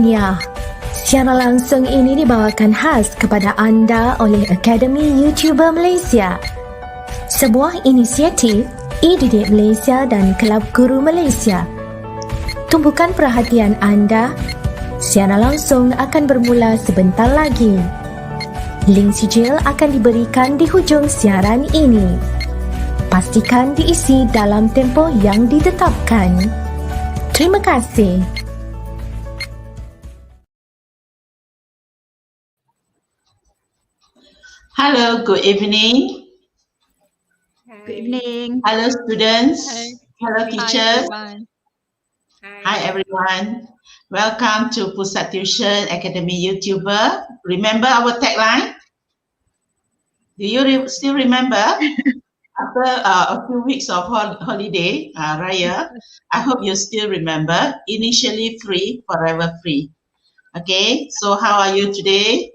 tahniah. Siaran langsung ini dibawakan khas kepada anda oleh Akademi YouTuber Malaysia, sebuah inisiatif e-didik Malaysia dan Kelab Guru Malaysia. Tumpukan perhatian anda. Siaran langsung akan bermula sebentar lagi. Link sijil akan diberikan di hujung siaran ini. Pastikan diisi dalam tempoh yang ditetapkan. Terima kasih. Hello, good evening. Hi. Good evening. Hello, students. Hi. Hello, teachers. Everyone. Hi, everyone. Welcome to Pusat Tuisyen Academy YouTuber. Remember our tagline? Do you still remember? After a few weeks of holiday, Raya, I hope you still remember. Initially free, forever free. Okay, so how are you today?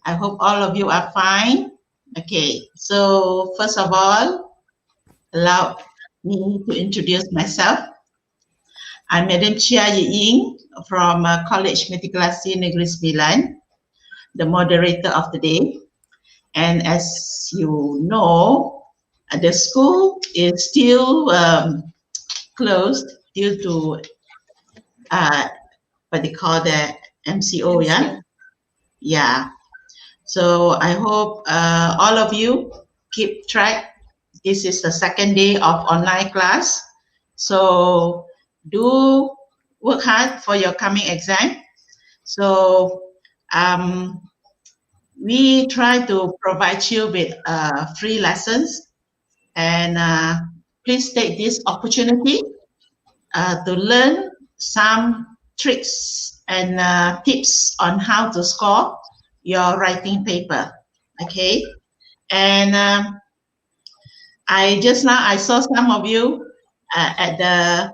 I hope all of you are fine. Okay, so first of all, allow me to introduce myself. I'm Madam Chia Ying from College Matriculation Negeri Sembilan, the moderator of the day. And as you know, the school is still closed due to what they call the MCO, yeah? Yeah. So I hope all of you keep track. This is the second day of online class. So do work hard for your coming exam. So we try to provide you with free lessons, and please take this opportunity to learn some tricks and tips on how to score your writing paper. Okay, and I saw some of you at the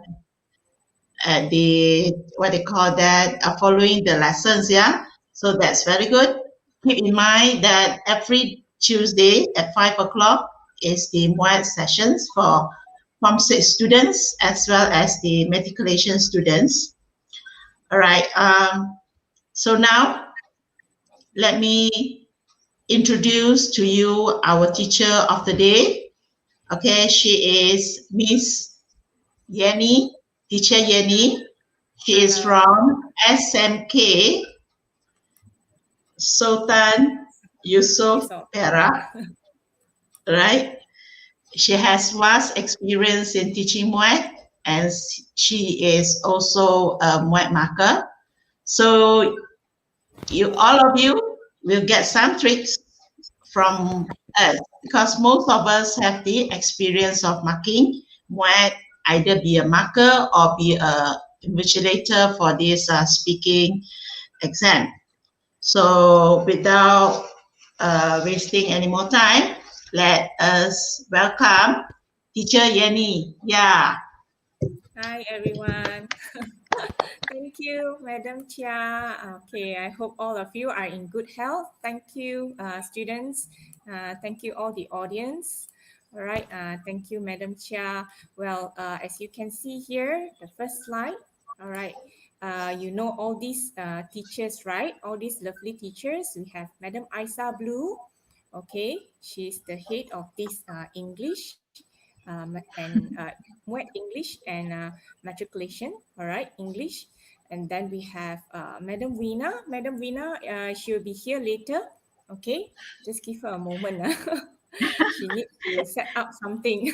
what they call that, following the lessons, yeah. So that's very good. Keep in mind that every Tuesday at 5 o'clock is the Muet sessions for Form 6 students as well as the Matriculation students. All right. So now let me introduce to you our teacher of the day. Okay, she is Miss Yenny, Teacher Yenny. She is from SMK Sultan Yusuf Perak, right? She has vast experience in teaching Muet, and she is also a Muet marker. So all of you will get some tricks from us, because most of us have the experience of marking Muet, either be a marker or be a invigilator for this speaking exam. So without wasting any more time, let us welcome Teacher Yenny. Yeah. Hi, everyone. Thank you, Madam Chia. Okay, I hope all of you are in good health. Thank you, students. Thank you, all the audience. All right, thank you, Madam Chia. Well, as you can see here, the first slide. All right, you know all these teachers, right? All these lovely teachers. We have Madam Aisa Blue. Okay, she's the head of this English and Muet English and Matriculation. All right, English. And then we have Madam Wina. Madam Wina, she'll be here later. Okay, just give her a moment. She needs to set up something.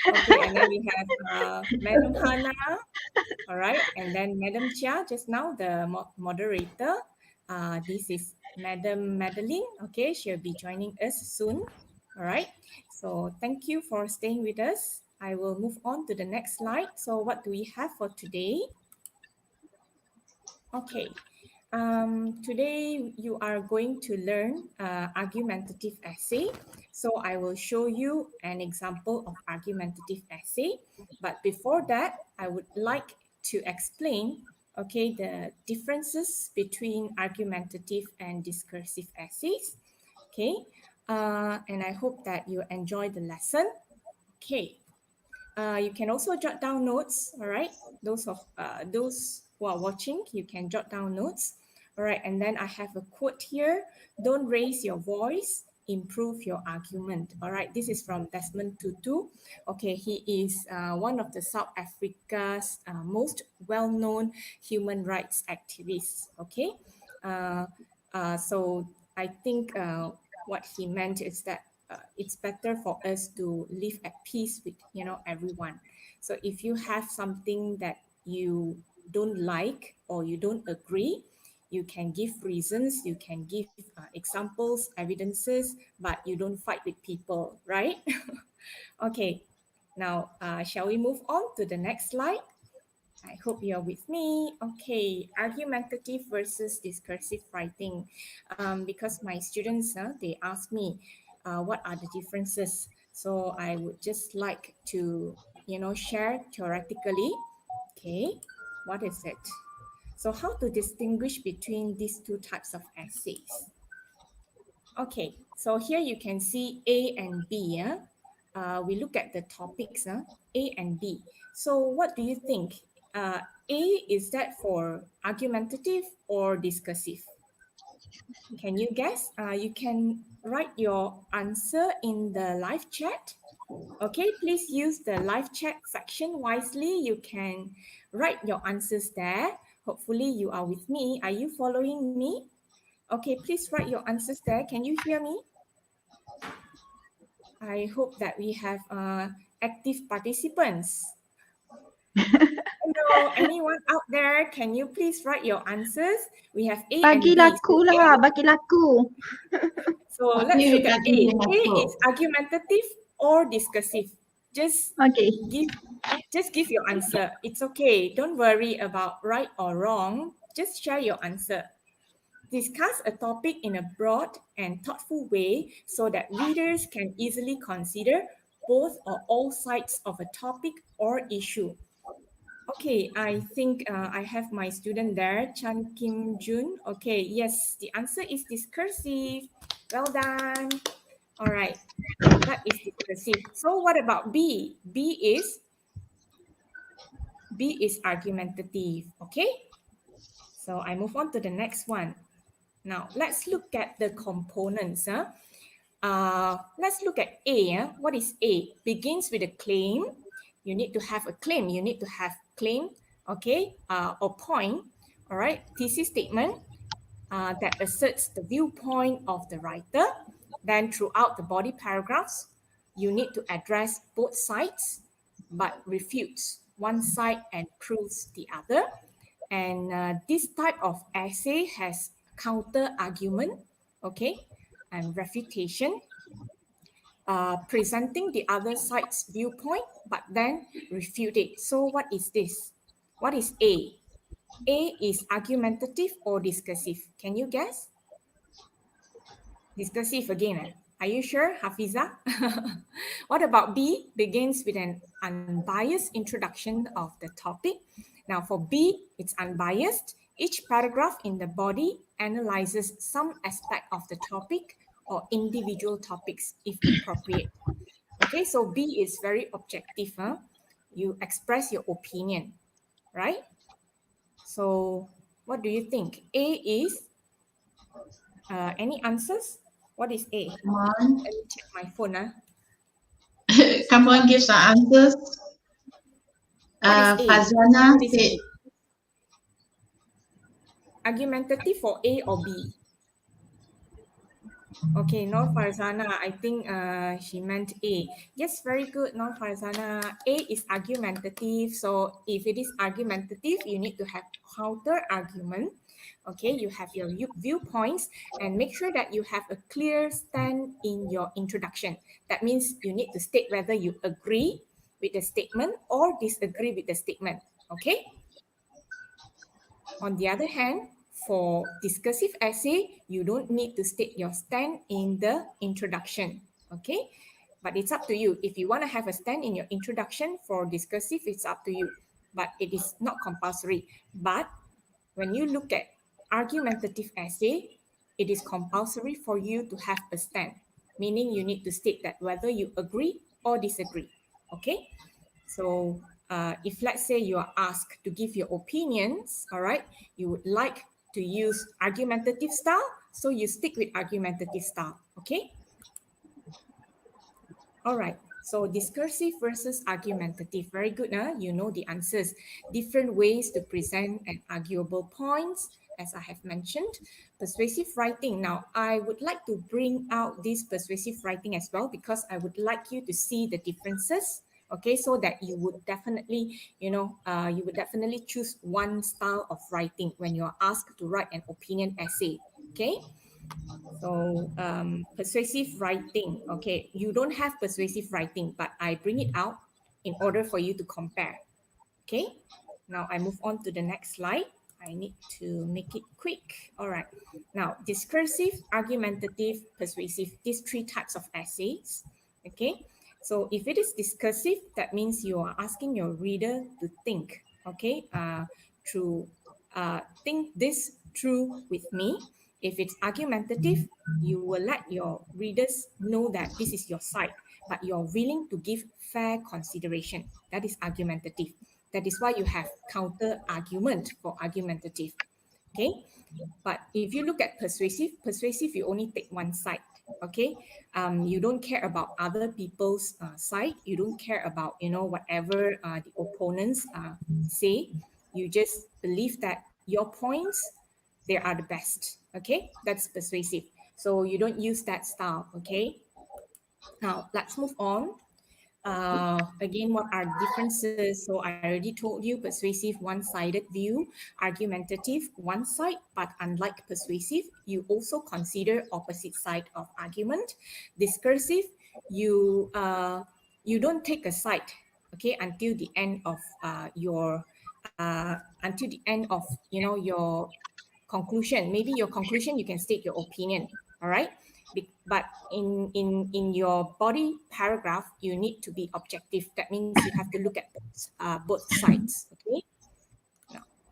Okay, and then we have Madam Hana. All right, and then Madam Chia, just now the moderator. This is Madam Madeline. Okay, she'll be joining us soon. All right, so thank you for staying with us. I will move on to the next slide. So what do we have for today? Okay, today you are going to learn argumentative essay. So I will show you an example of argumentative essay. But before that, I would like to explain, okay, the differences between argumentative and discursive essays. Okay, and I hope that you enjoy the lesson. Okay, you can also jot down notes. All right, those who are watching, you can jot down notes. All right, and then I have a quote here. Don't raise your voice, improve your argument. All right, this is from Desmond Tutu. Okay, he is one of the South Africa's most well-known human rights activists. Okay, so I think what he meant is that it's better for us to live at peace with everyone. So if you have something that you don't like or you don't agree, you can give reasons, you can give examples, evidences, but you don't fight with people, right? Okay, now shall we move on to the next slide? I hope you're with me. Okay, argumentative versus discursive writing. Because my students, they ask me, what are the differences? So I would just like to, share theoretically. Okay, what is it? So how to distinguish between these two types of essays? Okay, so here you can see A and B. We look at the topics, A and B. So what do you think? A, is that for argumentative or discursive? Can you guess? You can write your answer in the live chat. Okay, please use the live chat section wisely. You can write your answers there. Hopefully you are with me. Are you following me? Okay, please write your answers there. Can you hear me? I hope that we have active participants. Hello, anyone out there? Can you please write your answers? We have A and B. Bagi laku lah, bagi laku. So let's look at A. A is argumentative or discursive. Just give your answer. It's okay. Don't worry about right or wrong. Just share your answer. Discuss a topic in a broad and thoughtful way so that readers can easily consider both or all sides of a topic or issue. Okay, I think I have my student there, Chan Kim Jun. Okay, yes, the answer is discursive. Well done. All right, that is discursive. So what about B? B is argumentative. Okay, so I move on to the next one. Now let's look at the components. Let's look at A. What is A? Begins with a claim. You need to have a claim. You need to have claim, okay, or point. All right. Thesis statement that asserts the viewpoint of the writer. Then throughout the body paragraphs, you need to address both sides, but refutes one side and proves the other. And this type of essay has counter argument, okay, and refutation, presenting the other side's viewpoint, but then refute it. So what is this? What is A? A is argumentative or discursive? Can you guess? Discursive again. Are you sure, Hafiza? What about B? Begins with an unbiased introduction of the topic. Now for B, it's unbiased. Each paragraph in the body analyzes some aspect of the topic or individual topics if appropriate. Okay, so B is very objective. You express your opinion, right? So what do you think? A is, any answers? What is A? Come on. Let me check my phone. Come on, give some answers. What is A? Fazana What is said, argumentative for A or B? Okay, Nur Farzana, I think she meant A. Yes, very good, Nur Farzana. A is argumentative. So if it is argumentative, you need to have counter argument. Okay, you have your viewpoints and make sure that you have a clear stand in your introduction. That means you need to state whether you agree with the statement or disagree with the statement. Okay. On the other hand, for discursive essay, you don't need to state your stand in the introduction, okay? But it's up to you. If you want to have a stand in your introduction for discursive, it's up to you. But it is not compulsory. But when you look at argumentative essay, it is compulsory for you to have a stand, meaning you need to state that whether you agree or disagree, okay? So if let's say you are asked to give your opinions, all right, you would like to use argumentative style, so you stick with argumentative style, okay? All right, so discursive versus argumentative, very good, huh? You know the answers. Different ways to present an arguable points, as I have mentioned. Persuasive writing. Now, I would like to bring out this persuasive writing as well because I would like you to see the differences, okay, so that you would definitely, you would definitely choose one style of writing when you are asked to write an opinion essay, okay? So persuasive writing, okay, you don't have persuasive writing, but I bring it out in order for you to compare, okay? Now I move on to the next slide. I need to make it quick. All right. Now, discursive, argumentative, persuasive, these three types of essays, okay? So if it is discursive, that means you are asking your reader to think, okay, think this through with me. If it's argumentative, you will let your readers know that this is your side, but you're willing to give fair consideration. That is argumentative. That is why you have counter argument for argumentative. Okay. But if you look at persuasive, you only take one side. Okay. You don't care about other people's side. You don't care about, whatever the opponents say. You just believe that your points, they are the best. Okay. That's persuasive. So you don't use that style. Okay. Now let's move on. Again, what are the differences? So I already told you persuasive, one-sided view, argumentative, one side, but unlike persuasive, you also consider opposite side of argument. Discursive, you don't take a side, okay, until the end of your your conclusion. Maybe your conclusion, you can state your opinion, all right? But in your body paragraph, you need to be objective. That means you have to look at both sides, okay?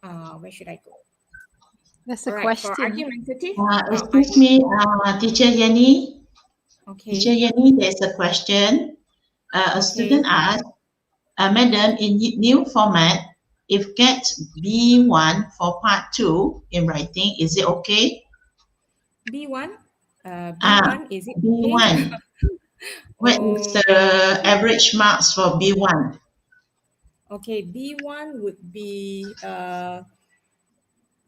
Now, where should I go? That's All a right, for question. argumentative. Excuse me, Teacher Yenny. Okay. Teacher Yenny, there's a question. A student asked, Madam, in new format, if get B1 for part 2 in writing, is it okay? B1? B1, is it B1. okay? What is the average marks for B1? Okay, B1 would be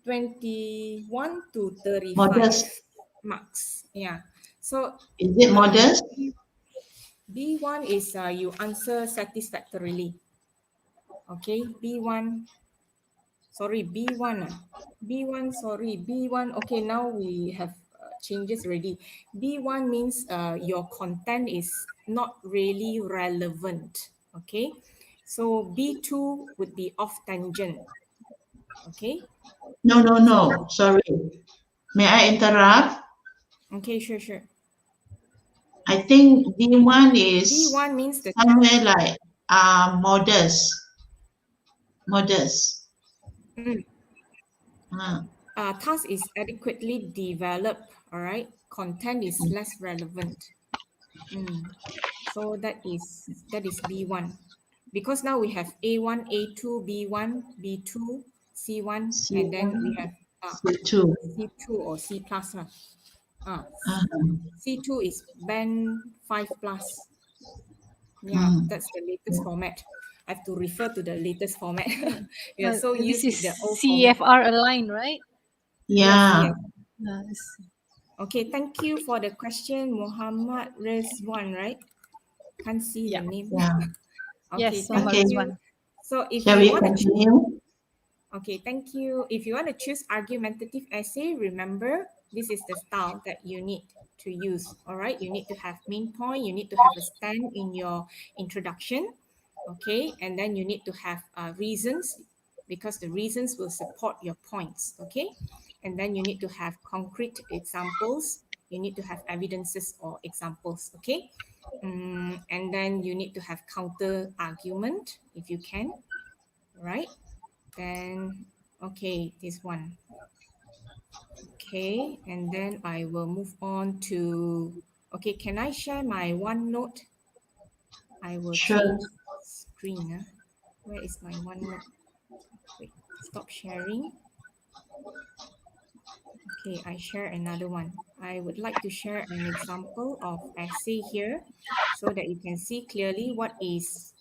21 to 35 Modest. marks. Yeah. So Is it modest? B1 is you answer satisfactorily. Okay, B1. Sorry, B1. B1, sorry, B1. Okay, now we have changes already. B1 means your content is not really relevant. Okay, so B2 would be off tangent. Okay. No. Sorry. May I interrupt? Okay, sure. I think B1 is B1 means the somewhere like modest. Modest. Task is adequately developed, all right? Content is less relevant. So that is B1. Because now we have A1, A2, B1, B2, C1, C1, and then we have C2. C2 or C plus. C2 is band 5 plus. Yeah, that's the latest format. I have to refer to the latest format. We are so used This is with the old format. CFR aligned, right? Yeah. Yes. Okay, thank you for the question, Muhammad Rizwan, right? Can't see the name. Yeah. Okay, Yes, thank Okay. you. So if Shall you we want to continue? okay, thank you. If you want to choose argumentative essay, remember this is the style that you need to use. All right, you need to have main point. You need to have a stand in your introduction. Okay, and then you need to have reasons because the reasons will support your points. Okay, and then you need to have concrete examples. You need to have evidences or examples. Okay, and then you need to have counter argument if you can. Right. Then, okay, this one. Okay, and then I will move on to, okay, can I share my OneNote? I will Sure. change screen. Where is my OneNote? Wait, stop sharing. Okay, I share another one. I would like to share an example of essay here so that you can see clearly what is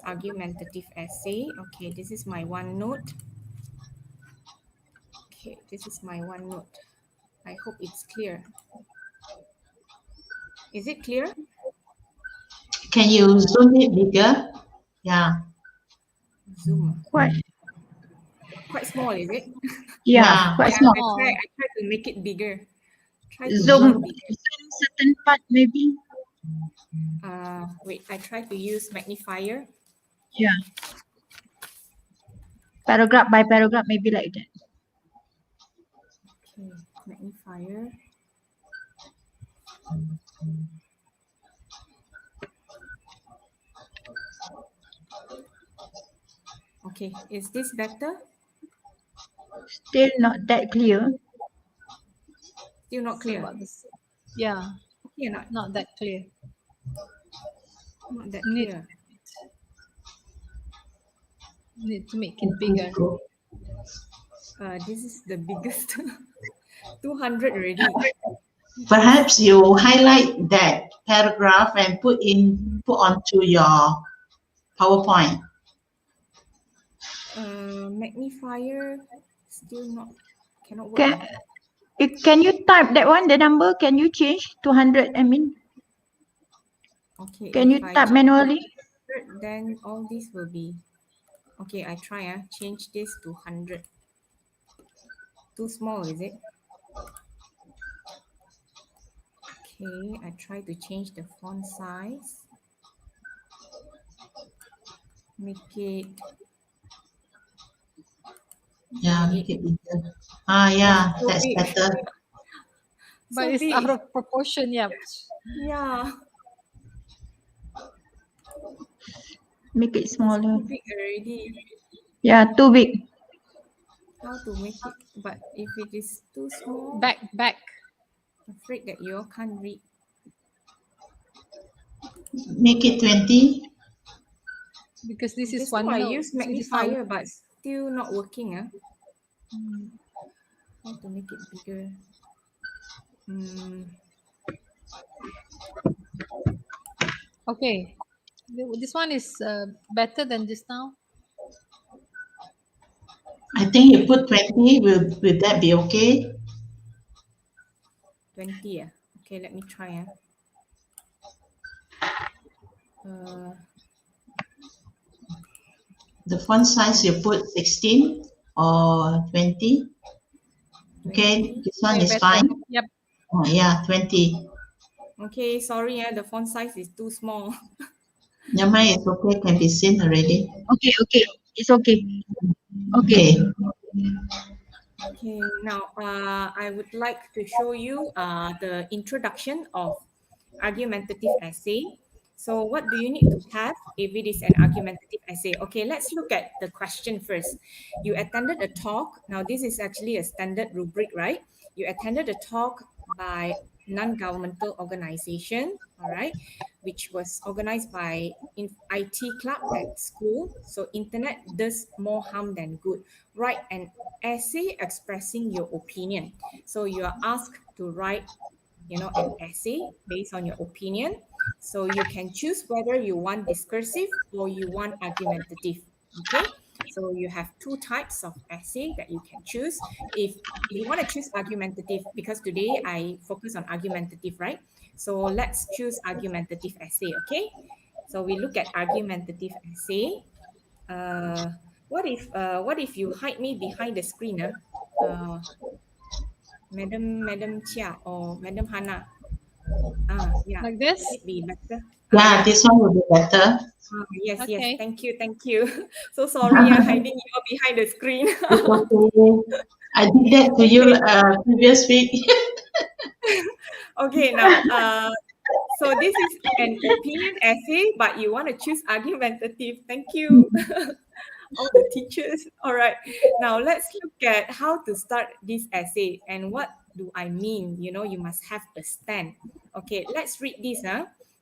argumentative essay. Okay, this is my OneNote. Okay, this is my OneNote. I hope it's clear. Is it clear? Can you zoom it bigger? Yeah. Zoom. Quite small, is it? Yeah. Quite Yeah, small. I try to make it bigger. Try to Zoom, make it bigger. zoom certain part maybe. Wait, I try to use magnifier. Yeah. Paragraph by paragraph, maybe like that. Okay, magnifier. Okay, is this better? Still not that clear. Still not clear. About this. Yeah, Okay, not that clear. not that Need- clear. Need to make it bigger. This is the biggest. 200 already. Perhaps you highlight that paragraph and put onto your PowerPoint. Magnifier still not cannot work. Can you type that one, the number? Can you change to 100? I mean, Okay. can you if I type change manually? to 100, then all this will be okay. I try. Change this to 100. Too small, is it? Okay. I try to change the font size. Make it. Yeah, make it bigger. Yeah, So that's big. better. But So it's big. out of proportion, yeah. Yeah. Make it It's smaller. too big already. Yeah, too big. How to make it? But if it is too small, Back. I'm afraid that you all can't read. Make it 20. Because this is Just now one I note. use So this is how- magnifier, but still not working. How to make it bigger? Okay. This one is better than just now. I think you put 20. Will that be okay? 20. Okay, let me try. The font size you put 16 or 20. Okay, 20. this one Okay, is better. fine. Yep. Oh, yeah, 20. Okay, sorry, the font size is too small. Never mind, it's okay, can be seen already. Okay. It's okay. Okay. Okay, now I would like to show you the introduction of argumentative essay. So what do you need to have if it is an argumentative essay? Okay, let's look at the question first. You attended a talk. Now this is actually a standard rubric, right? You attended a talk by non-governmental organization, all right, which was organized by IT club at school. So internet does more harm than good. Write an essay expressing your opinion. So you are asked to write, an essay based on your opinion. So you can choose whether you want discursive or you want argumentative. Okay. So you have two types of essay that you can choose. If you want to choose argumentative, because today I focus on argumentative, right? So let's choose argumentative essay. Okay. So we look at argumentative essay. What if you hide me behind the screen? Madam Chia or Madam Hannah. Yeah. Like this? Would it be better? Yeah, this one will be better. Yes. Okay. Thank you. So sorry, hiding you all behind the screen. It's okay. I did that to you previous week. Okay, now, so this is an opinion essay, but you want to choose argumentative. Thank you. All the teachers. All right. Now let's look at how to start this essay and what do I mean? You must have a stand. Okay, let's read this.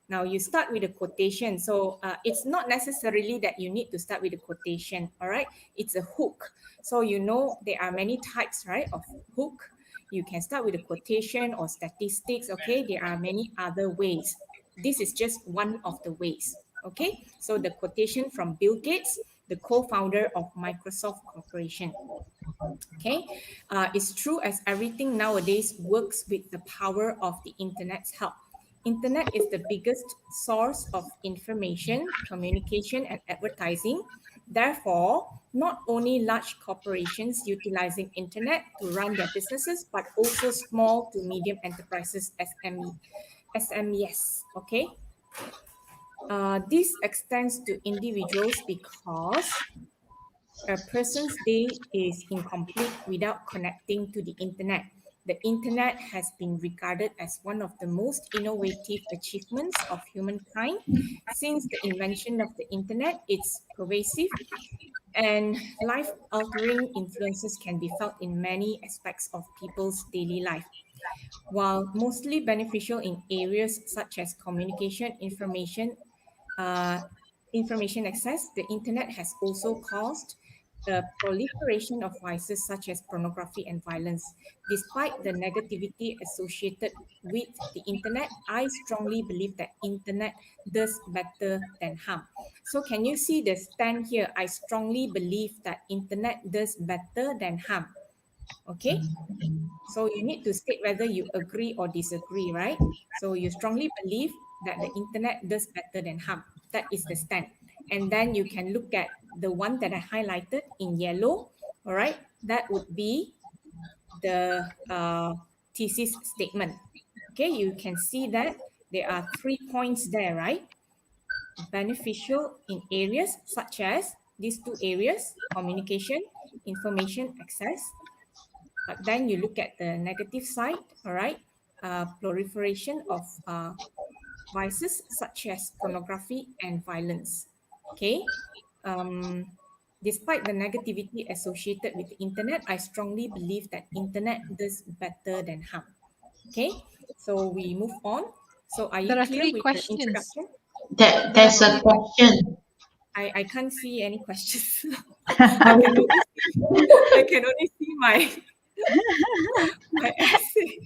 Now you start with a quotation. So it's not necessarily that you need to start with a quotation, all right? It's a hook. So you know there are many types, right, of hook. You can start with a quotation or statistics, okay? There are many other ways. This is just one of the ways, okay? So the quotation from Bill Gates, the co-founder of Microsoft Corporation. Okay, it's true as everything nowadays works with the power of the internet's help. Internet is the biggest source of information, communication, and advertising. Therefore, not only large corporations utilizing internet to run their businesses, but also small to medium enterprises, SMEs. Okay, this extends to individuals because a person's day is incomplete without connecting to the internet. The internet has been regarded as one of the most innovative achievements of humankind. Since the invention of the internet, it's pervasive and life-altering influences can be felt in many aspects of people's daily life. While mostly beneficial in areas such as communication, information access, the internet has also caused the proliferation of vices such as pornography and violence. Despite the negativity associated with the internet, I strongly believe that internet does better than harm. So can you see the stand here? I strongly believe that internet does better than harm. Okay? So you need to state whether you agree or disagree, right? So you strongly believe that the internet does better than harm. That is the stand. And then you can look at the one that I highlighted in yellow, all right? That would be the thesis statement. Okay, you can see that there are 3 points there, right? Beneficial in areas such as these two areas, communication, information access. But then you look at the negative side, all right? Proliferation of vices such as pornography and violence. Okay. Despite the negativity associated with the internet, I strongly believe that internet does better than harm. Okay. So we move on. So are you There are clear 3 with questions. the introduction? There's a question. I can't see any questions. I can only see my essay.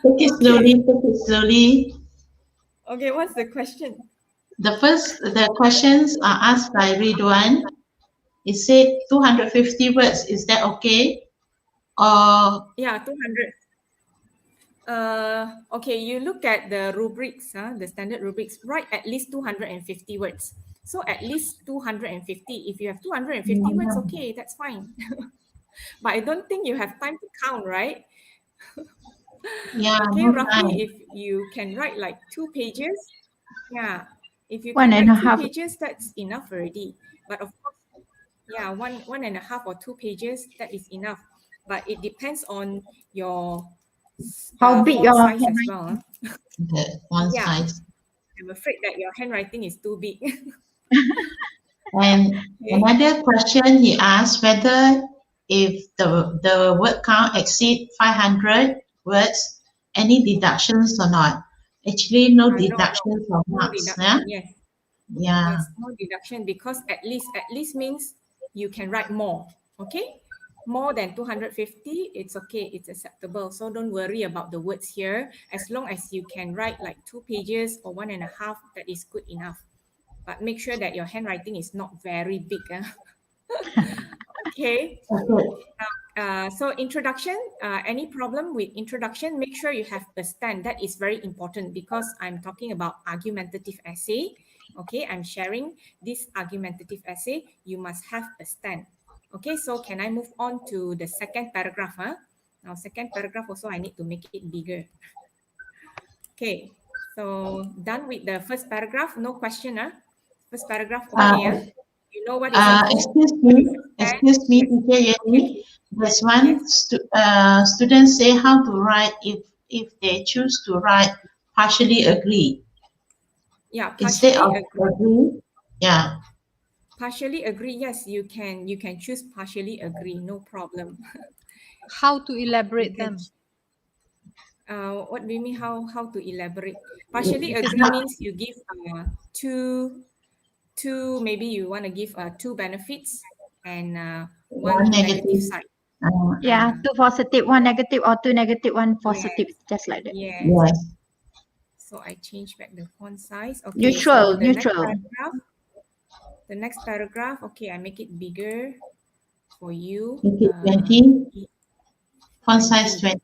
Take it slowly. Okay, what's the question? The questions are asked by Ridwan. It said 250 words. Is that okay? Or Yeah, 200. Okay, you look at the rubrics, the standard rubrics, write at least 250 words. So at least 250. If you have 250 words, okay, that's fine. But I don't think you have time to count, right? yeah, Okay, no roughly time. if you can write like 2 pages, yeah. If you One can and a write 2 half. pages, that's enough already. But of course, yeah, one and a half or 2 pages, that is enough. But it depends on your How big font your size as handwriting? well. The one Yeah. size. I'm afraid that your handwriting is too big. And another question he asked whether if the word count exceed 500 words, any deductions or not. Actually, no deductions or No marks. deduction, yes. Yeah. Yes, no deduction because at least means you can write more. Okay? More than 250, it's okay, it's acceptable. So don't worry about the words here. As long as you can write like 2 pages or 1.5, that is good enough. But make sure that your handwriting is not very big. Okay. So introduction, any problem with introduction, make sure you have a stand. That is very important because I'm talking about argumentative essay. Okay, I'm sharing this argumentative essay. You must have a stand. Okay, so can I move on to the second paragraph? Now, second paragraph also, I need to make it bigger. Okay, so done with the first paragraph. No question, First paragraph, okay, You know what is a hook? Excuse me, teacher Yenny. There's one student say how to write if they choose to write partially agree. Yeah, Instead partially of agree. Yeah. Partially agree, yes, you can choose partially agree, no problem. How to elaborate them? What do you mean how to elaborate? Partially agree means you give two, maybe you want to give two benefits and one negative side. Yeah, two positive, one negative, or two negative, one positive, just like that. Yes. Yes. So I change back the font size. Okay. Neutral, So the neutral. next paragraph. Okay, I make it bigger for you. Make it 20. Font size 20.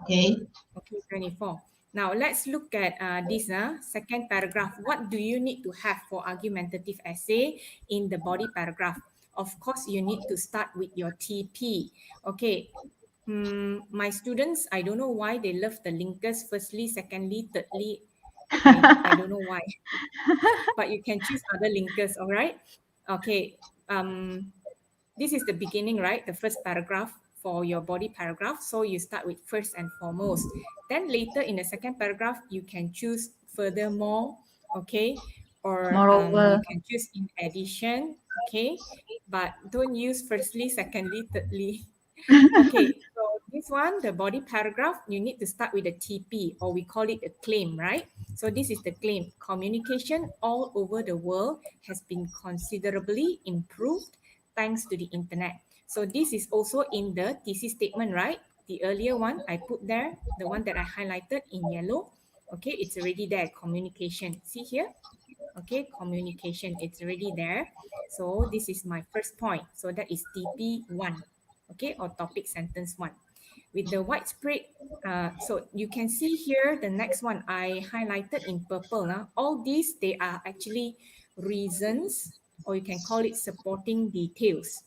Okay. Okay, 24. Now let's look at this second paragraph. What do you need to have for argumentative essay in the body paragraph? Of course, you need to start with your TP. Okay. My students, I don't know why they love the linkers. Firstly, secondly, thirdly, I don't know why. But you can choose other linkers, all right? Okay. This is the beginning, right? The first paragraph for your body paragraph. So you start with first and foremost. Then later in the second paragraph, you can choose furthermore, okay? Or Moreover. you can choose in addition, okay? But don't use firstly, secondly, thirdly. Okay, so this one, the body paragraph, you need to start with a TP, or we call it a claim, right? So this is the claim. Communication all over the world has been considerably improved thanks to the internet. So this is also in the thesis statement, right? The earlier one I put there, the one that I highlighted in yellow. Okay, it's already there, communication. See here? Okay, communication, it's already there. So this is my first point. So that is TP1, okay, or topic sentence 1. With the widespread, so you can see here, the next one I highlighted in purple. All these, they are actually reasons, or you can call it supporting details.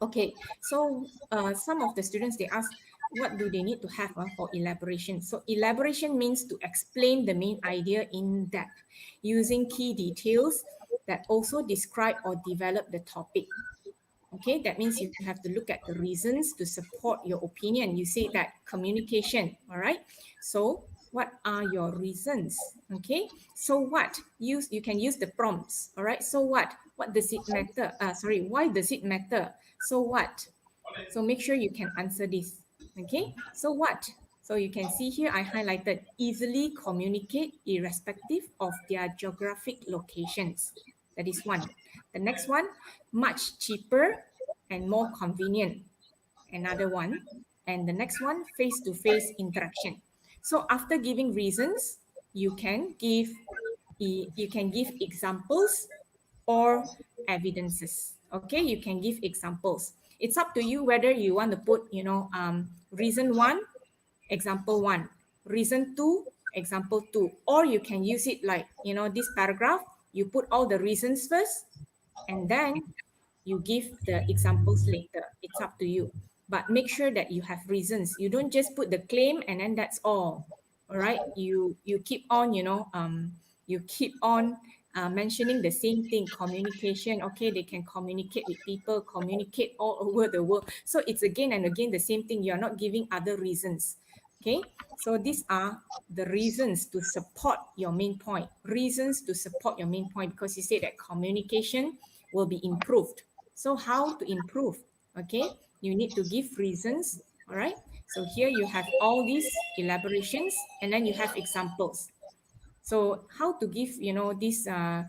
Okay, so some of the students, they ask, what do they need to have for elaboration? So elaboration means to explain the main idea in depth, using key details that also describe or develop the topic. Okay, that means you have to look at the reasons to support your opinion. You say that communication, all right? So what are your reasons? Okay, so what? You can use the prompts, all right? So what? What does it matter? Why does it matter? So what? So make sure you can answer this. Okay, so what? So you can see here I highlighted easily communicate irrespective of their geographic locations. That is one. The next one, much cheaper and more convenient. Another one. And the next one, face-to-face interaction. So after giving reasons, you can give examples or evidences. Okay, you can give examples. It's up to you whether you want to put, reason 1, example 1, reason 2, example 2, or you can use it like, this paragraph, you put all the reasons first, and then you give the examples later. It's up to you. But make sure that you have reasons. You don't just put the claim and then that's all. All right. You keep on, mentioning the same thing, communication. Okay, they can communicate with people, communicate all over the world. So it's again and again the same thing. You're not giving other reasons. Okay, so these are the reasons to support your main point. Reasons to support your main point, because you say that communication will be improved. So how to improve? Okay, you need to give reasons. All right. So here you have all these elaborations, and then you have examples. So how to give, how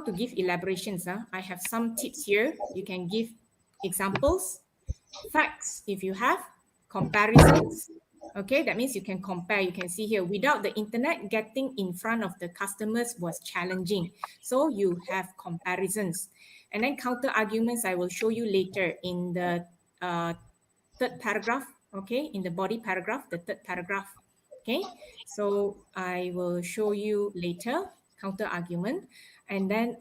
to give elaborations? I have some tips here. You can give examples, facts if you have, comparisons. Okay, that means you can compare. You can see here, without the internet, getting in front of the customers was challenging. So you have comparisons. And then counter arguments, I will show you later in the third paragraph. Okay, in the body paragraph, the third paragraph. Okay, so I will show you later counter argument. And then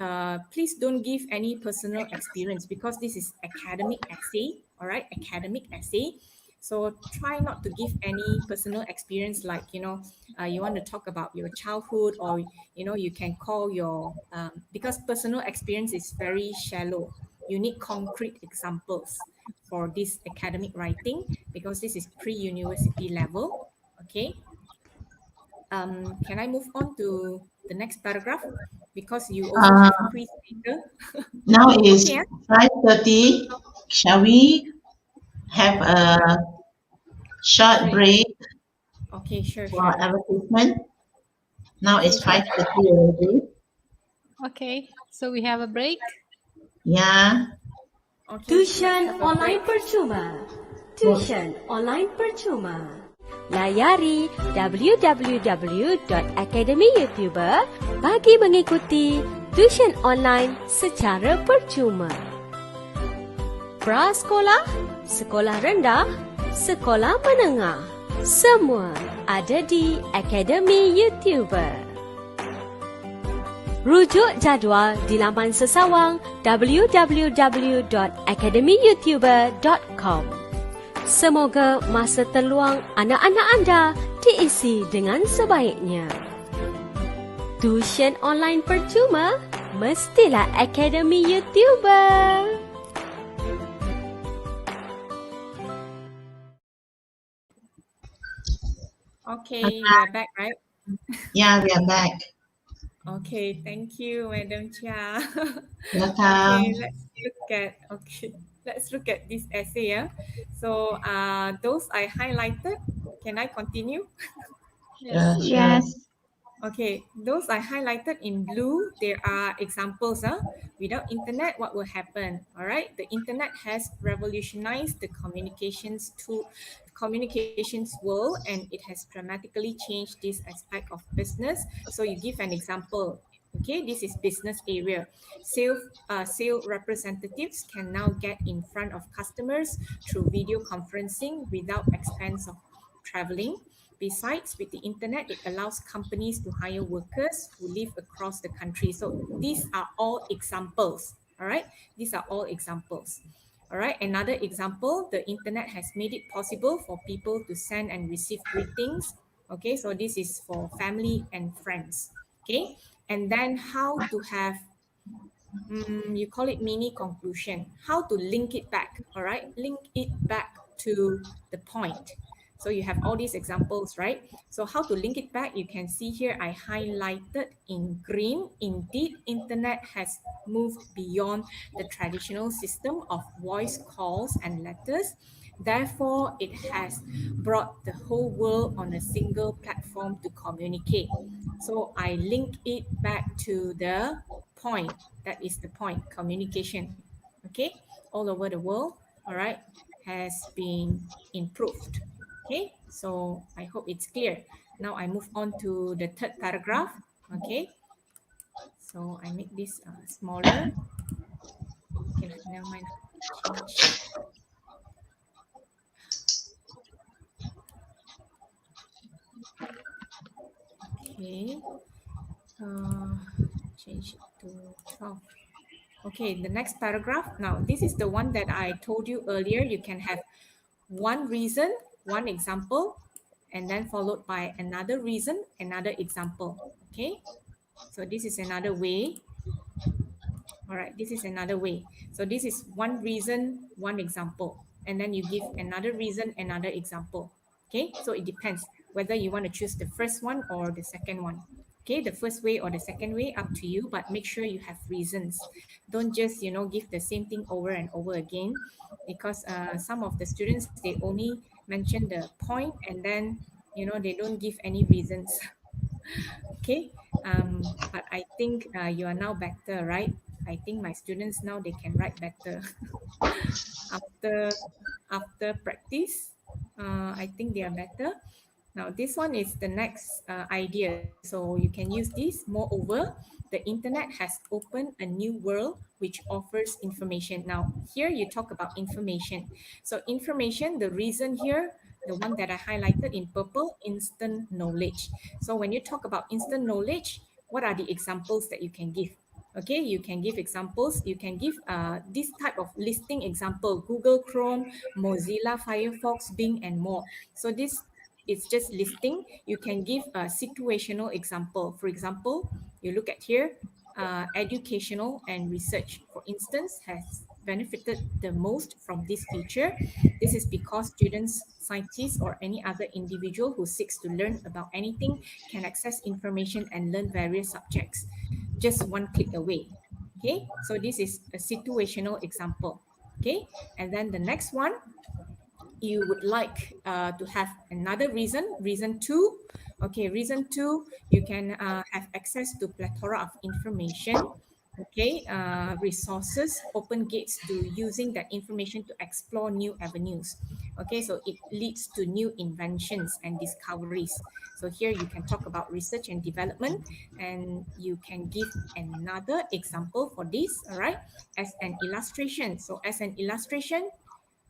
please don't give any personal experience, because this is academic essay. All right, academic essay. So try not to give any personal experience, like, you want to talk about your childhood, or, you can call your, because personal experience is very shallow. You need concrete examples for this academic writing, because this is pre-university level. Okay. Can I move on to the next paragraph? Because you also have quiz later. Now is Okay, 5:30. Shall we have a short break Okay, sure. for advertisement. Now it's Okay, 5:30 already. Okay, so we have a break. Yeah. Okay, Tuisyen let's have a online break. percuma. Tuisyen online percuma. Layari www.academyyoutuber bagi mengikuti tuisyen online secara percuma. Prasekolah, sekolah rendah, sekolah menengah, semua ada di Akademi YouTuber. Rujuk jadual di laman sesawang www.academyyoutuber.com. Semoga masa terluang anak-anak anda diisi dengan sebaiknya. Tuisyen online percuma mestilah Akademi YouTuber. Okay, we are back, right? Yeah, we are back. Okay, thank you, Madam Chia. Welcome. Let's look at this essay. Yeah. So those I highlighted. Can I continue? Yes. Yes. Okay, those I highlighted in blue, there are examples. Without internet, what will happen? All right, the internet has revolutionized the communications world, and it has dramatically changed this aspect of business. So you give an example. Okay, this is business area. Sale representatives can now get in front of customers through video conferencing without expense of traveling. Besides, with the internet, it allows companies to hire workers who live across the country. So these are all examples. All right, these are all examples. All right, another example, the internet has made it possible for people to send and receive greetings. Okay, so this is for family and friends. Okay, and then how to have, you call it mini conclusion, how to link it back. All right, link it back to the point. So you have all these examples, right? So how to link it back, you can see here I highlighted in green. Indeed, internet has moved beyond the traditional system of voice calls and letters. Therefore, it has brought the whole world on a single platform to communicate. So I link it back to the point. That is the point, communication. Okay, all over the world, all right, has been improved. Okay, so I hope it's clear. Now I move on to the third paragraph. Okay, so I make this smaller. Okay, never mind. Change. Okay, change it to 12. Okay, the next paragraph. Now, this is the one that I told you earlier. You can have one reason, one example, and then followed by another reason, another example. Okay, so this is another way. All right, this is another way. So this is one reason, one example, and then you give another reason, another example. Okay, so it depends whether you want to choose the first one or the second one. Okay, the first way or the second way, up to you, but make sure you have reasons. Don't just, give the same thing over and over again, because some of the students, they only mention the point and then, they don't give any reasons. Okay, but I think you are now better, right? I think my students now, they can write better. after practice, I think they are better. Now this one is the next idea, so you can use this. Moreover, the internet has opened a new world which offers information. Now here you talk about information. So information, the reason here, the one that I highlighted in purple, instant knowledge. So when you talk about instant knowledge, what are the examples that you can give? Okay, you can give examples. You can give this type of listing example: Google Chrome, Mozilla Firefox, Bing, and more. So this is just listing. You can give a situational example. For example, you look at here, educational and research, for instance, has benefited the most from this feature. This is because students, scientists, or any other individual who seeks to learn about anything can access information and learn various subjects just one click away. Okay, so this is a situational example. Okay, and then the next one, you would like to have another reason 2. Okay, reason 2, you can have access to plethora of information. Okay, resources, open gates to using that information to explore new avenues. Okay, so it leads to new inventions and discoveries. So here you can talk about research and development, and you can give another example for this, all right, as an illustration. So as an illustration,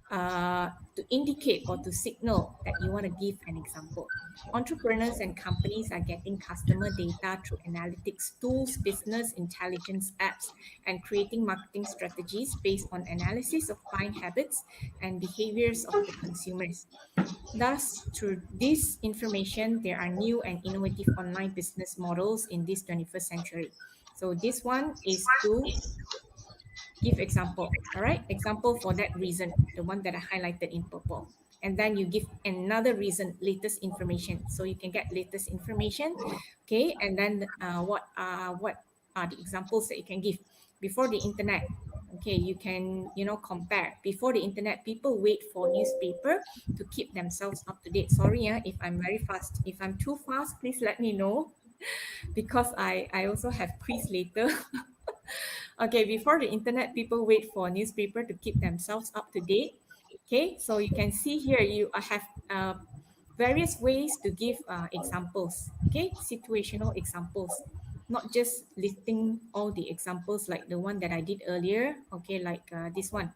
to indicate or to signal that you want to give an example. Entrepreneurs and companies are getting customer data through analytics tools, business intelligence apps, and creating marketing strategies based on analysis of buying habits and behaviors of the consumers. Thus, through this information, there are new and innovative online business models in this 21st century. So this one is to give example, all right? Example for that reason, the one that I highlighted in purple. And then you give another reason, latest information. So you can get latest information, okay? And then what are the examples that you can give? Before the internet, okay, you can, compare. Before the internet, people wait for newspaper to keep themselves up to date. Sorry, if I'm very fast. If I'm too fast, please let me know, because I also have quiz later. Okay, before the internet, people wait for a newspaper to keep themselves up to date. Okay, so you can see here, you have various ways to give examples, okay, situational examples, not just listing all the examples like the one that I did earlier, okay, like this one.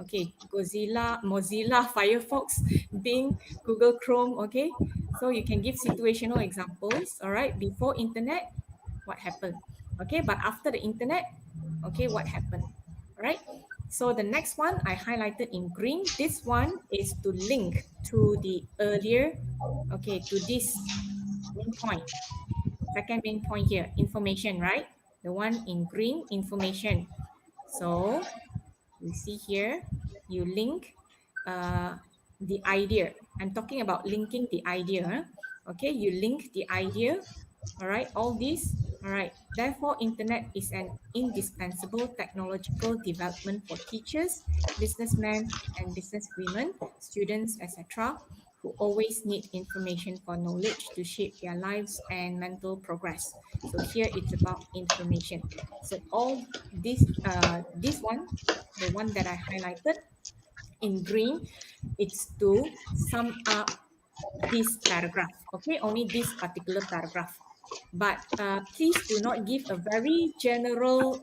Okay, Mozilla, Firefox, Bing, Google Chrome, okay. So you can give situational examples, all right, before internet, what happened? Okay, but after the internet, okay, what happened? All right. So the next one I highlighted in green. This one is to link to the earlier, okay, to this main point. Second main point here, information, right? The one in green, information. So you see here, you link the idea. I'm talking about linking the idea. Okay, you link the idea. All right, all this. All right, therefore, internet is an indispensable technological development for teachers, businessmen and businesswomen, students, etc., who always need information for knowledge to shape their lives and mental progress. So here it's about information. So all this, this one, the one that I highlighted in green, it's to sum up this paragraph. Okay, only this particular paragraph. But please do not give a very general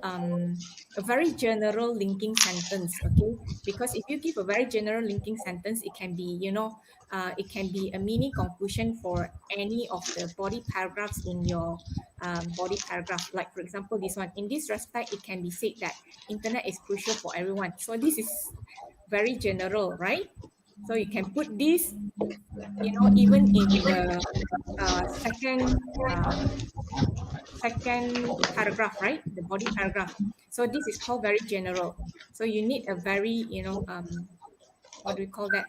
linking sentence, okay? Because if you give a very general linking sentence, it can be, it can be a mini conclusion for any of the body paragraphs in your body paragraph. Like, for example, this one. In this respect, it can be said that internet is crucial for everyone. So this is very general, right? So you can put this, even in the second paragraph, right? The body paragraph. So this is called very general. So you need a very, what do we call that?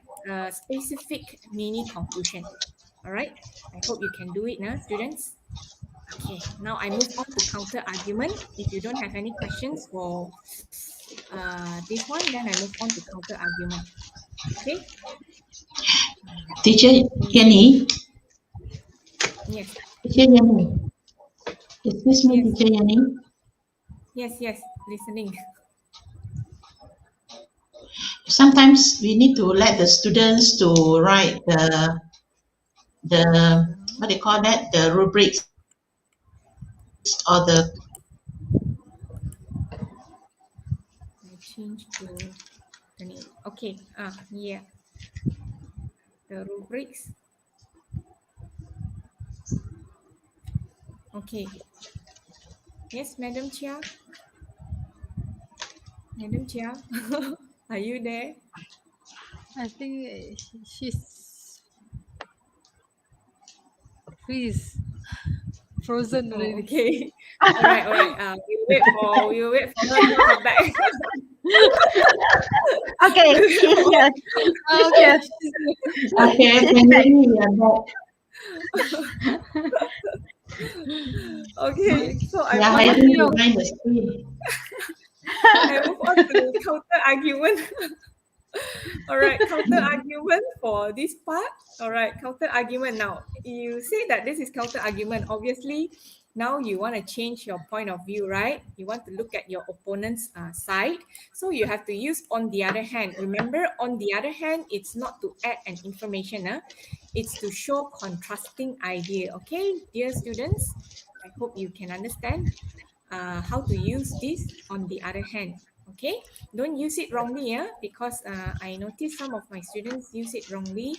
Specific mini conclusion. All right. I hope you can do it now, students. Okay. Now I move on to counter argument. If you don't have any questions for this one, then I move on to counter argument. Okay. Teacher Yenny. Yes. Teacher Yenny. Is this me, Yes. Teacher Yenny? Yes. Listening. Sometimes we need to let the students to write the what do you call that? The rubrics or the. I change to 20. Okay. Yeah. The rubrics. Okay. Yes, Madam Chia. Madam Chia, are you there? I think she's frozen Oh, already. okay. All right. We'll wait for her to come back. Okay, she's here. Okay. Okay, finally we are back. Okay, so I Yeah, move hiding on behind the screen. to counter argument. All right, counter argument for this part. All right, counter argument. Now, you say that this is counter argument. Obviously, now you want to change your point of view, right? You want to look at your opponent's side. So you have to use on the other hand. Remember, on the other hand, it's not to add an information. It's to show contrasting idea. Okay, dear students, I hope you can understand how to use this on the other hand. Okay, don't use it wrongly, because I noticed some of my students use it wrongly.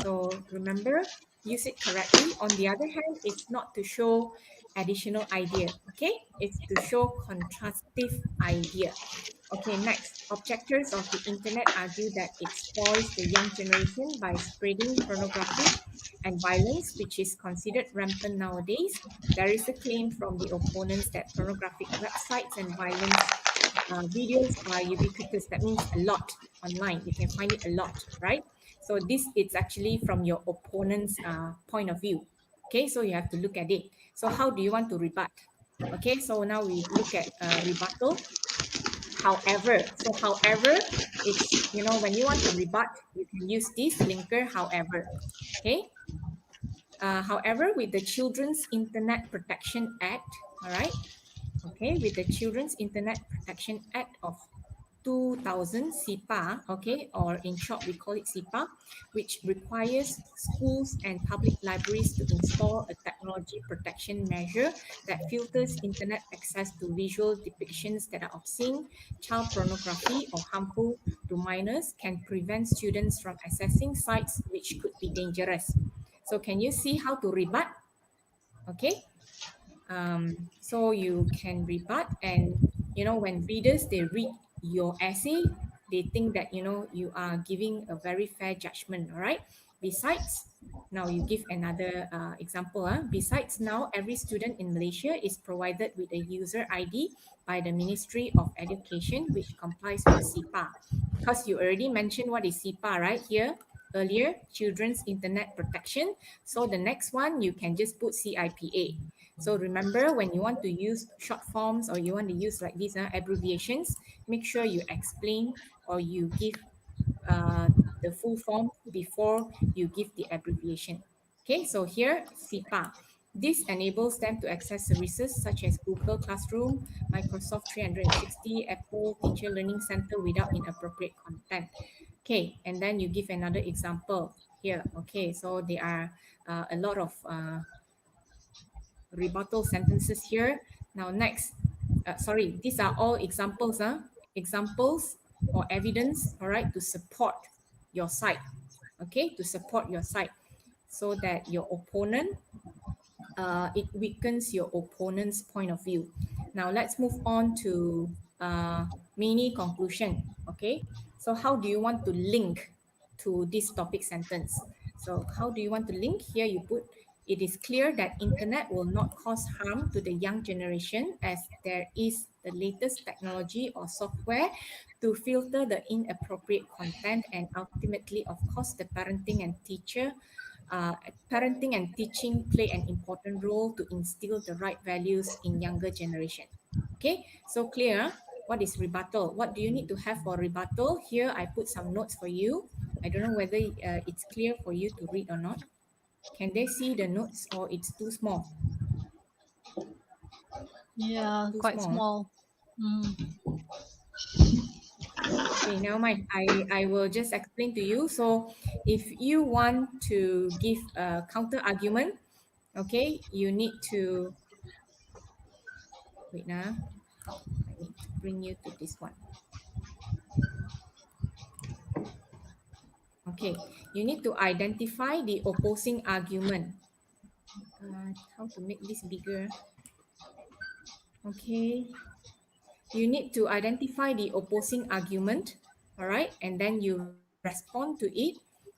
So remember, use it correctly. On the other hand, it's not to show additional idea. Okay, it's to show contrastive idea. Okay, next. Objectors of the internet argue that it spoils the young generation by spreading pornography and violence, which is considered rampant nowadays. There is a claim from the opponents that pornographic websites and violence videos are ubiquitous. That means a lot online. You can find it a lot, right? So this is actually from your opponent's point of view. Okay, so you have to look at it. So how do you want to rebut? Okay, so now we look at rebuttal. However, so however, it's, when you want to rebut, you can use this linker, however. Okay. However, with the Children's Internet Protection Act, all right, okay, with the Children's Internet Protection Act of 2000, SIPA, okay, or in short, we call it SIPA, which requires schools and public libraries to install a technology protection measure that filters internet access to visual depictions that are obscene, child pornography, or harmful to minors, can prevent students from accessing sites which could be dangerous. So can you see how to rebut? Okay. So you can rebut, and when readers, they read your essay, they think that you are giving a very fair judgment. All right. Besides, now you give another example. Besides, now every student in Malaysia is provided with a user ID by the Ministry of Education, which complies with SIPA. Because you already mentioned what is SIPA, right? Here earlier, Children's Internet Protection. So the next one, you can just put CIPA. So remember, when you want to use short forms or you want to use like these abbreviations, make sure you explain or you give the full form before you give the abbreviation. Okay, so here, SIPA. This enables them to access services such as Google Classroom, Microsoft 360, Apple Teacher Learning Center without inappropriate content. Okay, and then you give another example here. Okay, so there are a lot of rebuttal sentences here. Now next, sorry, these are all examples, examples or evidence, all right, to support your side, okay, to support your side, so that your opponent, it weakens your opponent's point of view. Now let's move on to mini conclusion, okay? So how do you want to link to this topic sentence? So how do you want to link? Here you put, it is clear that internet will not cause harm to the young generation as there is the latest technology or software to filter the inappropriate content, and ultimately, of course, the parenting and teaching play an important role to instill the right values in younger generation. Okay, so clear. What is rebuttal? What do you need to have for rebuttal? Here I put some notes for you. I don't know whether it's clear for you to read or not. Can they see the notes or it's too small? Yeah, Too quite small. Okay, never mind. I will just explain to you. So if you want to give a counter argument, okay, you need to, wait now. I need to bring you to this one. Okay, you need to identify the opposing argument. How to make this bigger? Okay, you need to identify the opposing argument, all right, and then you respond to it,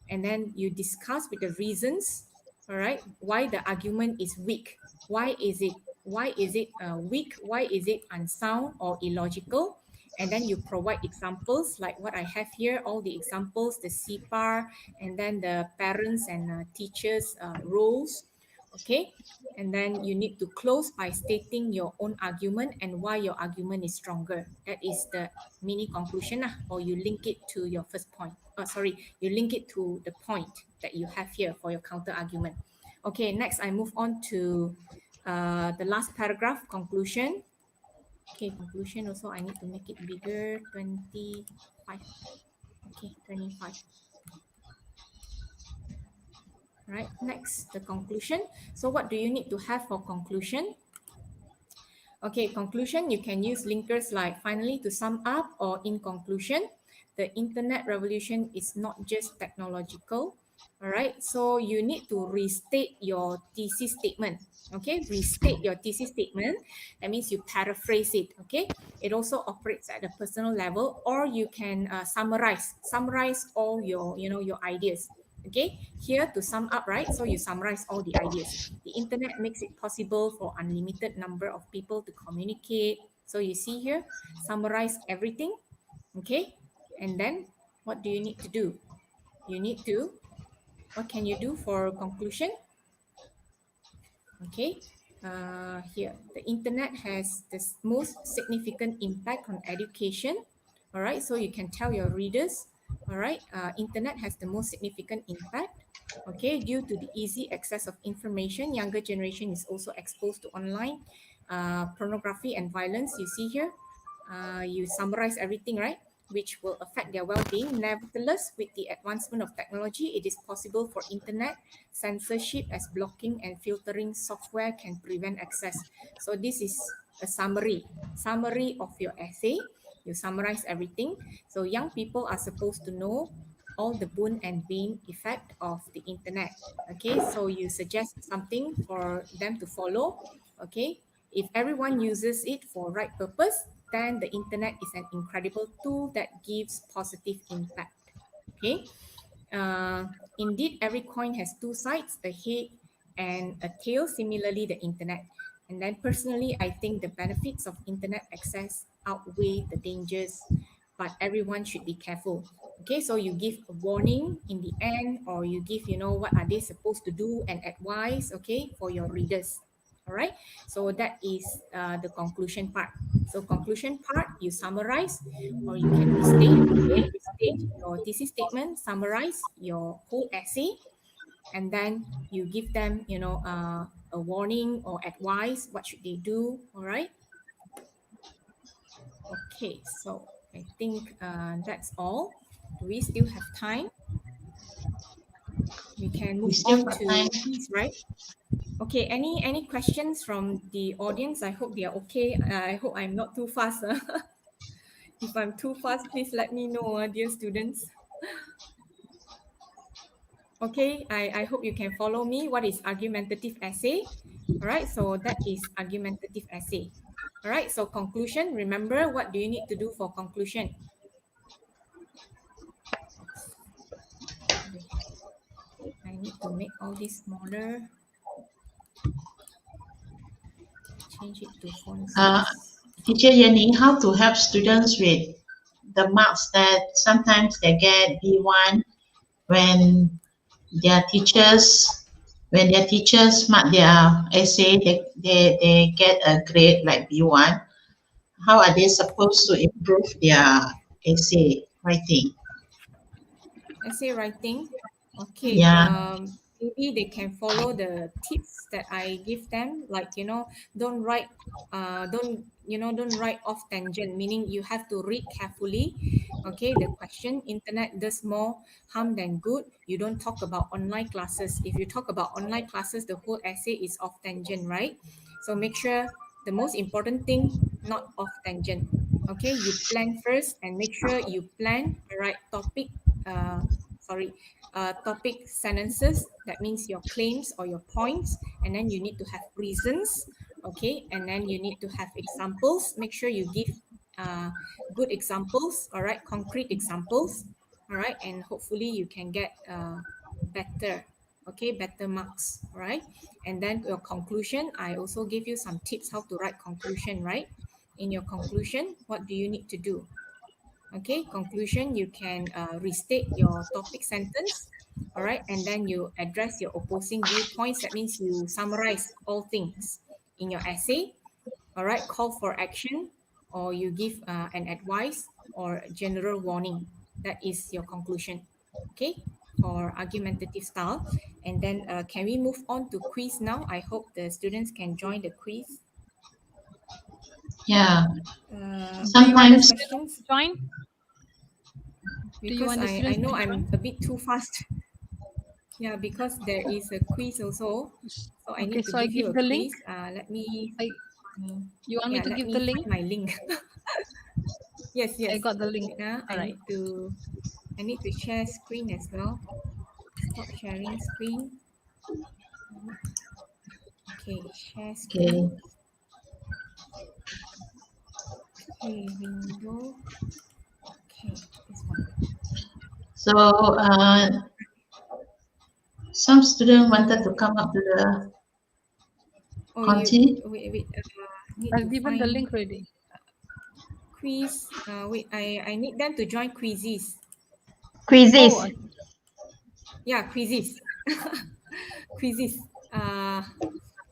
and then you discuss with the reasons, all right, why the argument is weak. Why is it weak? Why is it unsound or illogical? And then you provide examples like what I have here, all the examples, the CPAR, and then the parents and teachers roles, Okay, and then you need to close by stating your own argument and why your argument is stronger. That is the mini conclusion or you link it to your first point. You link it to the point that you have here for your counter argument. Okay, next I move on to the last paragraph, conclusion. Okay, conclusion also I need to make it bigger, 25. Okay, 25. Right, next, the conclusion. So what do you need to have for conclusion? Okay, conclusion, you can use linkers like finally, to sum up, or in conclusion. The internet revolution is not just technological. All right, so you need to restate your thesis statement. Okay, restate your thesis statement. That means you paraphrase it. Okay, it also operates at a personal level, or you can summarize all your your ideas. Okay, here to sum up, right? So you summarize all the ideas. The internet makes it possible for unlimited number of people to communicate. So you see here, summarize everything. Okay, and then what do you need to do? You need to, what can you do for conclusion? Okay, here, the internet has the most significant impact on education. All right, so you can tell your readers, all right, internet has the most significant impact. Okay, due to the easy access of information, younger generation is also exposed to online pornography and violence. You see here, you summarize everything, right? Which will affect their well-being. Nevertheless, with the advancement of technology, it is possible for internet censorship as blocking and filtering software can prevent access. So this is a summary of your essay. You summarize everything. So young people are supposed to know all the boon and bane effect of the internet. Okay, so you suggest something for them to follow. Okay, if everyone uses it for right purpose, then the internet is an incredible tool that gives positive impact. Okay, indeed, every coin has two sides, a head and a tail. Similarly, the internet. And then personally, I think the benefits of internet access outweigh the dangers, but everyone should be careful. Okay, so you give a warning in the end, or you give, what are they supposed to do and advice, okay, for your readers. All right, so that is the conclusion part. So conclusion part, you summarize, or you can restate your thesis statement, summarize your whole essay, and then you give them, a warning or advice, what should they do. All right. Okay, so I think that's all. Do we still have time? We can move on to quiz, right? Okay, any questions from the audience? I hope they are okay. I hope I'm not too fast. If I'm too fast, please let me know, dear students. Okay, I hope you can follow me. What is argumentative essay? All right, so that is argumentative essay. All right, so conclusion, remember, what do you need to do for conclusion? I need to make all this smaller. Change it to font size. Teacher Yenny, how to help students with the marks that sometimes they get B1 when their teachers mark their essay, they get a grade like B1. How are they supposed to improve their essay writing? Essay writing, okay. Yeah. Maybe they can follow the tips that I give them, like, don't write off tangent, meaning you have to read carefully. Okay, the question, internet does more harm than good. You don't talk about online classes. If you talk about online classes, the whole essay is off tangent, right? So make sure the most important thing, not off tangent. Okay, you plan first and make sure you plan the right topic. Topic sentences. That means your claims or your points, and then you need to have reasons. Okay, and then you need to have examples. Make sure you give good examples. All right, concrete examples. All right, and hopefully you can get better. Okay, better marks. All right, and then your conclusion, I also give you some tips how to write conclusion. Right, in your conclusion, what do you need to do? Okay, conclusion, you can restate your topic sentence. All right, and then you address your opposing viewpoints. That means you summarize all things in your essay. All right, call for action, or you give an advice or general warning. That is your conclusion. Okay, for argumentative style. And then can we move on to quiz now? I hope the students can join the quiz. Yeah. Sometimes Sometimes questions, Join. because want the I students know to I'm a bit too fast. Yeah, because there is a quiz also. So I Okay, need to so I give you a give the link. quiz. Let me. You want me to let give me the link? find my link. Yes, I yes. got the link. Wait, I All right. need to share screen as well. Stop sharing screen. Okay, share screen. Okay, window. Okay, this one. so some student wanted to come up to the Oh, Conti. wait. Need I've to given the find link already. quiz. Wait, I need them to join quizzes. Quizzes. Oh, Yeah, quizzes. Quizzes.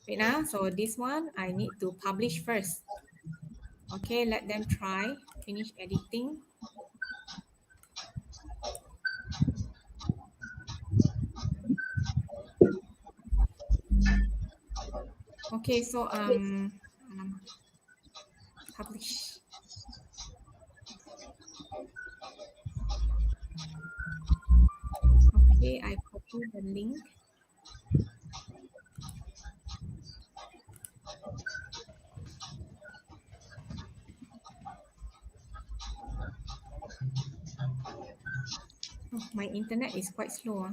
Wait now. So this one I need to publish first. Okay, let them try. Finish editing. Okay, so publish. Okay, I copy the link. Oh, my internet is quite slow.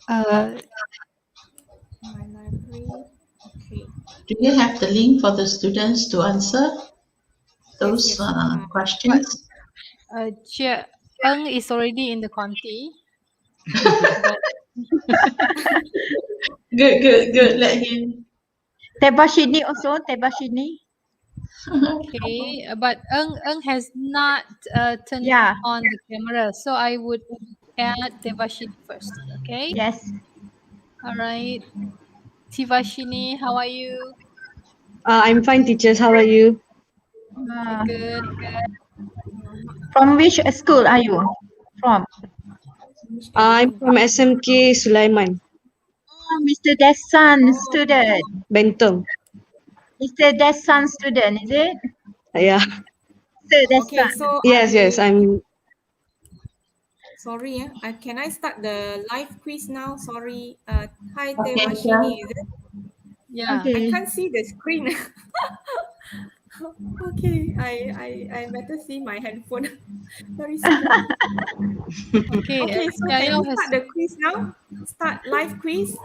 My library. Okay. Do you have the link for the students to answer those Yes. questions? Chia Eng is already in the Conti. Good. Let him. Tebashini also, Tebashini. Okay, but Eng has not turned Yeah. on the camera, so I would add Devashini first. Okay. Yes. All right. Tivashini, how are you? I'm fine, teachers. How are you? Good. From which school are you from? I'm from SMK Sulaiman, Oh, Mr. Desan student. Bentong. Mr. Desan student, is it? Yeah. Mr. Okay, Desan. so Yes. I'm. Sorry, can I start the live quiz now? Sorry. Hi, Okay, Tewashini, is it? Yeah. I Okay. can't see the screen. Okay, I better see my handphone. Very small. Okay. Okay, so can we start the quiz now? Start live quiz.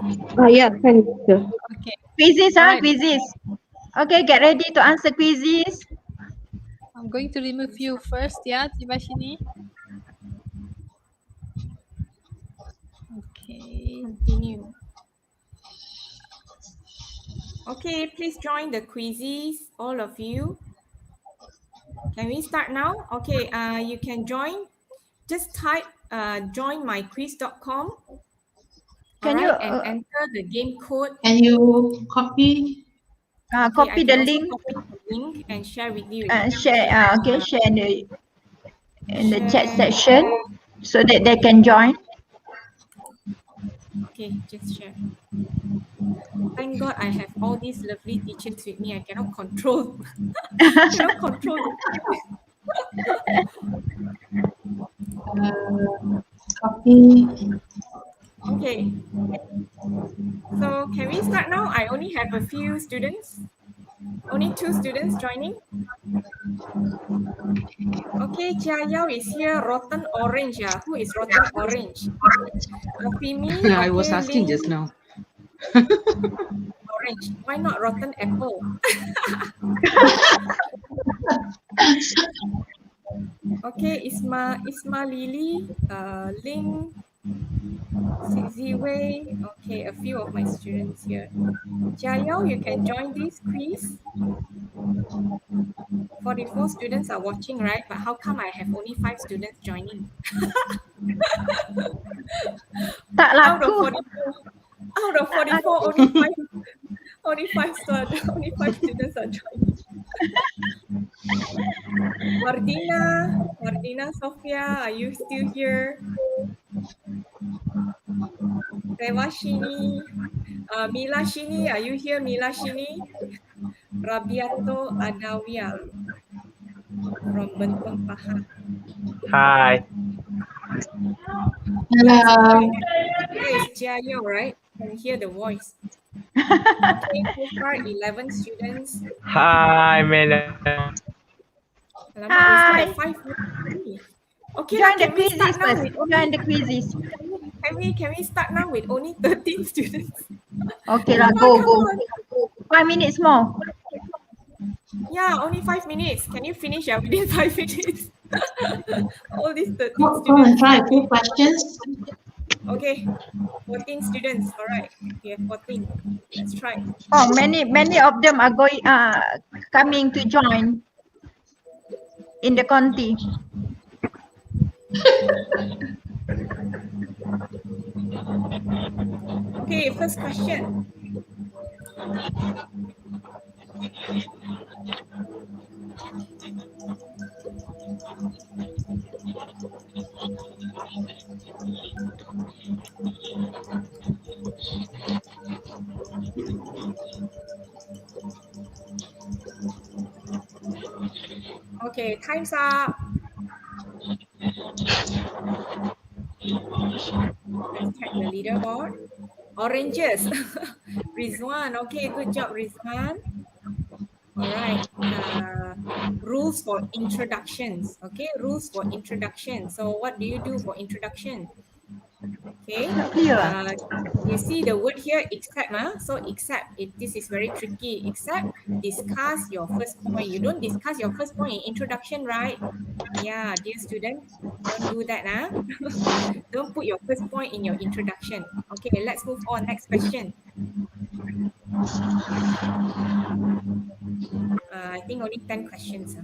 Yeah, fine, teacher. Okay. Quizzes, All right. quizzes. Okay, get ready to answer quizzes. I'm going to remove you first, yeah, Tivashini. Okay. Continue. Okay, please join the quizzes, all of you. Can we start now? Okay, you can join. Just type joinmyquiz.com. Can All you right, and enter the game code. Can you copy? copy the link? Copy the link and share with you. Share. Share in the chat section so that they can join. Okay, just share. Thank God I have all these lovely teachers with me. I cannot control. Copy. Okay. So can we start now? I only have a few students. Only 2 students joining. Okay, Chia Yao is here. Rotten orange. Who is rotten orange? Pimi. I was asking just now. Orange. Why not rotten apple? Okay, Isma Lily, Ling, Ziwei. Okay, a few of my students here. Jiao, you can join this quiz. 44 students are watching, right? But how come I have only 5 students joining? Tak Out of laku. 44, only five students are joining. Mardina, Sophia, are you still here? Rewashini, Mila Shini, are you here? Mila Shini, Rabiato Adawia from Bentong Pahang. Hi. Hello. Here is Jiayo, right? Can hear the voice. Okay, so far 11 students. Hi, madam. Alamak, we still have 5 minutes. Okay, Join the can we start quizzes now first. with only, Join the quizzes. can we start now with only 13 students? Okay lah, go. 5 minutes more. Yeah, only 5 minutes. Can you finish within 5 minutes? All these 13 Go and students. try 2 questions. Okay, 14 students. All right, we have 14. Let's try. Oh, many of them are coming to join in the Conti. Okay, first question. Okay, time's up. Let's check the leaderboard. Oranges. Rizwan. Okay, good job, Rizwan. All right. Rules for introductions. Okay, rules for introduction. So what do you do for introduction? Okay. You see the word here, except. So except, this is very tricky. Except discuss your first point. You don't discuss your first point in introduction, right? Yeah, dear student, don't do that. Don't put your first point in your introduction. Okay, let's move on. Next question. I think only 10 questions.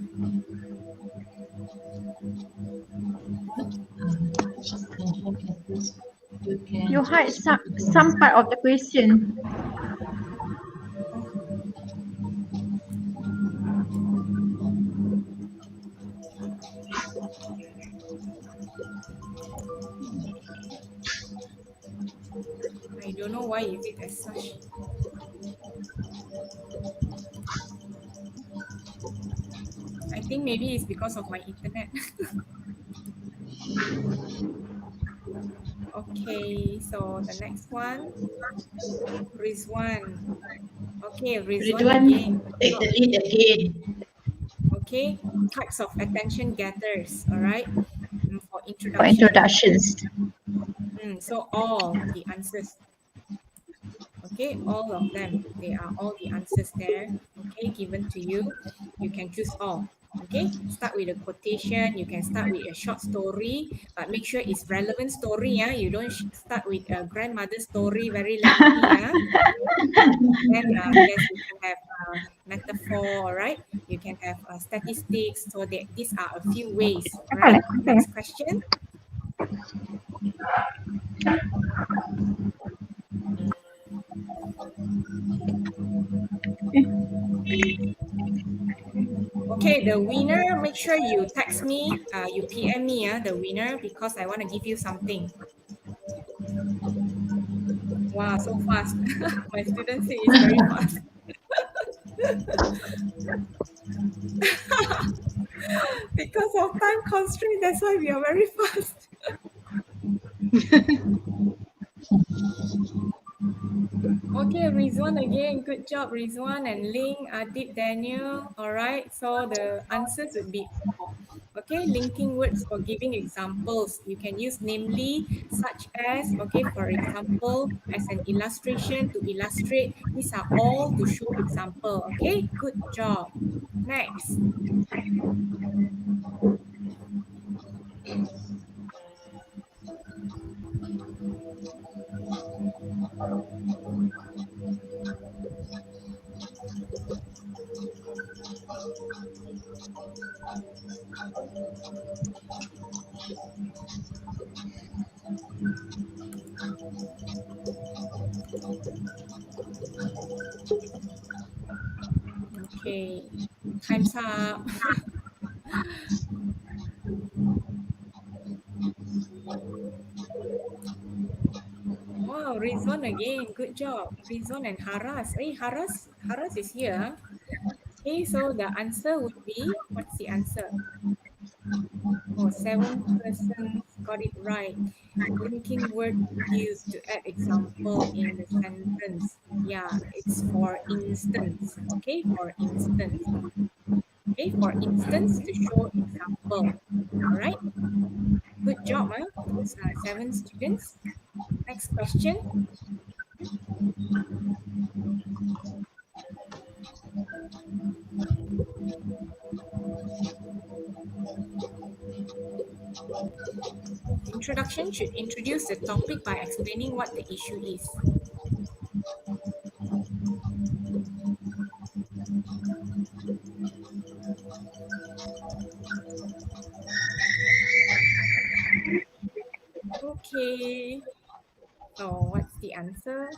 You hide some part of the question. I don't know why is it as such. I think maybe it's because of my internet. Okay, so the next one, Rizwan. Okay, Rizwan again. Take the lead again. Okay, types of attention getters. All right, for For introductions. So all the answers. Okay, all of them. They are all the answers there. Okay, given to you. You can choose all. Okay, start with a quotation. You can start with a short story, but make sure it's relevant story. You don't start with a grandmother story, very lengthy. Then yes, you can have metaphor, right? You can have statistics. So these are a few ways. Right. Next question. Okay, the winner, make sure you text me, you PM me, the winner, because I want to give you something. Wow, so fast. My students say it's very fast. Because of time constraint, that's why we are very fast. Okay, Rizwan again. Good job, Rizwan and Ling, Adib, Daniel. All right, so the answers would be all. Okay, linking words for giving examples. You can use namely, such as, okay, for example, as an illustration to illustrate. These are all to show example. Okay, good job. Next. Okay, time's up. Wow, Rizwan again. Good job. Rizwan and Haras. Hey, Haras is here. Okay, so the answer would be, what's the answer? Oh, 7 persons got it right. Linking word used to add example in the sentence. Yeah, it's for instance. Okay, for instance. Okay, for instance, to show example. All right. Good job, those 7 students. Next question. Introduction should introduce the topic by explaining what the issue is. Okay. So what's the answer?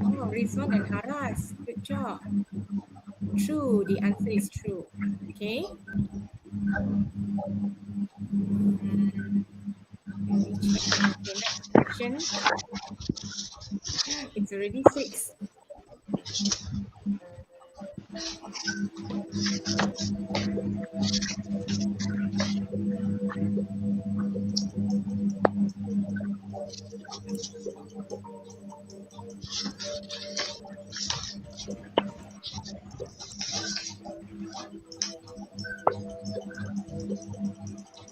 Oh, Rizwan and Haras. Good job. True. The answer is true. Okay. Let me check. Okay, next question. It's already 6. I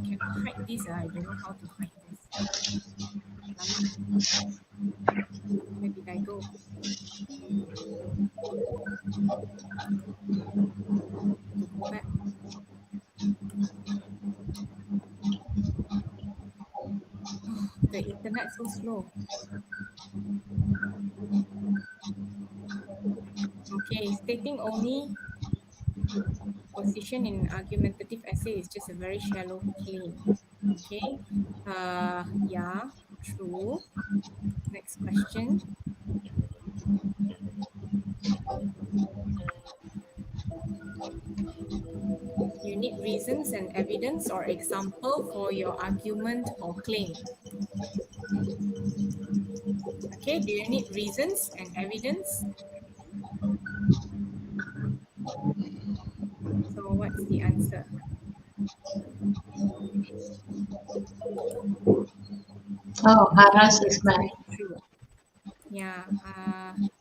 cannot hide this. I don't know how to hide this. Where did I go? To go back. Oh, the internet so slow. Okay, stating only position in argumentative essay is just a very shallow claim. Okay, yeah, true. Next question. You need reasons and evidence or example for your argument or claim. Okay, do you need reasons and evidence? So what's the answer? Oh, Haras is back. True. Yeah.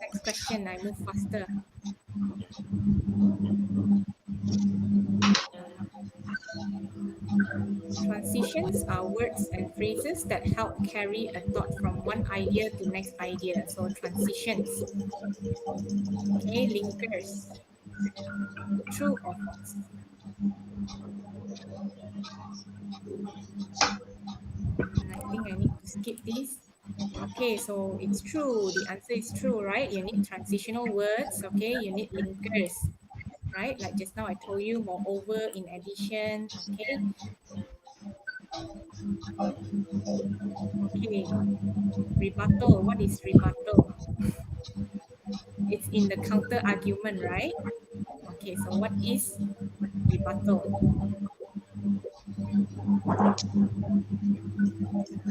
Next question. I move faster. Transitions are words and phrases that help carry a thought from one idea to next idea. So transitions. Okay, linkers. True or false? I think I need to skip this. Okay, so it's true. The answer is true, right? You need transitional words. Okay, you need linkers, right? Like just now I told you, moreover, in addition. Okay. Okay. Rebuttal. What is rebuttal? It's in the counter argument, right? Okay, so what is rebuttal?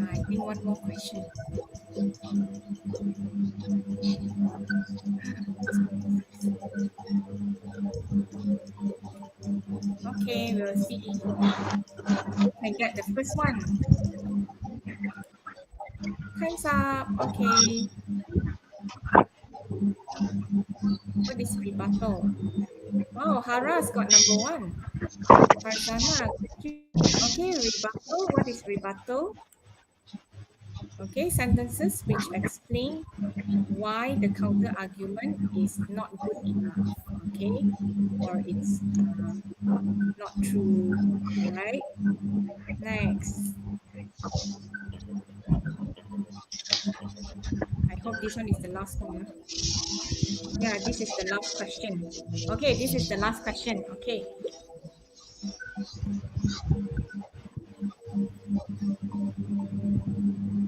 I think one more question. Okay, we'll see. I get the first one. Time's up. Okay. What is rebuttal? Oh, Haras got number 1. Farzana. Okay, rebuttal. What is rebuttal? Okay, sentences which explain why the counter argument is not good enough. Okay, or it's not true. Right. Next. I hope this one is the last one. Yeah, this is the last question. Okay, this is the last question. Okay.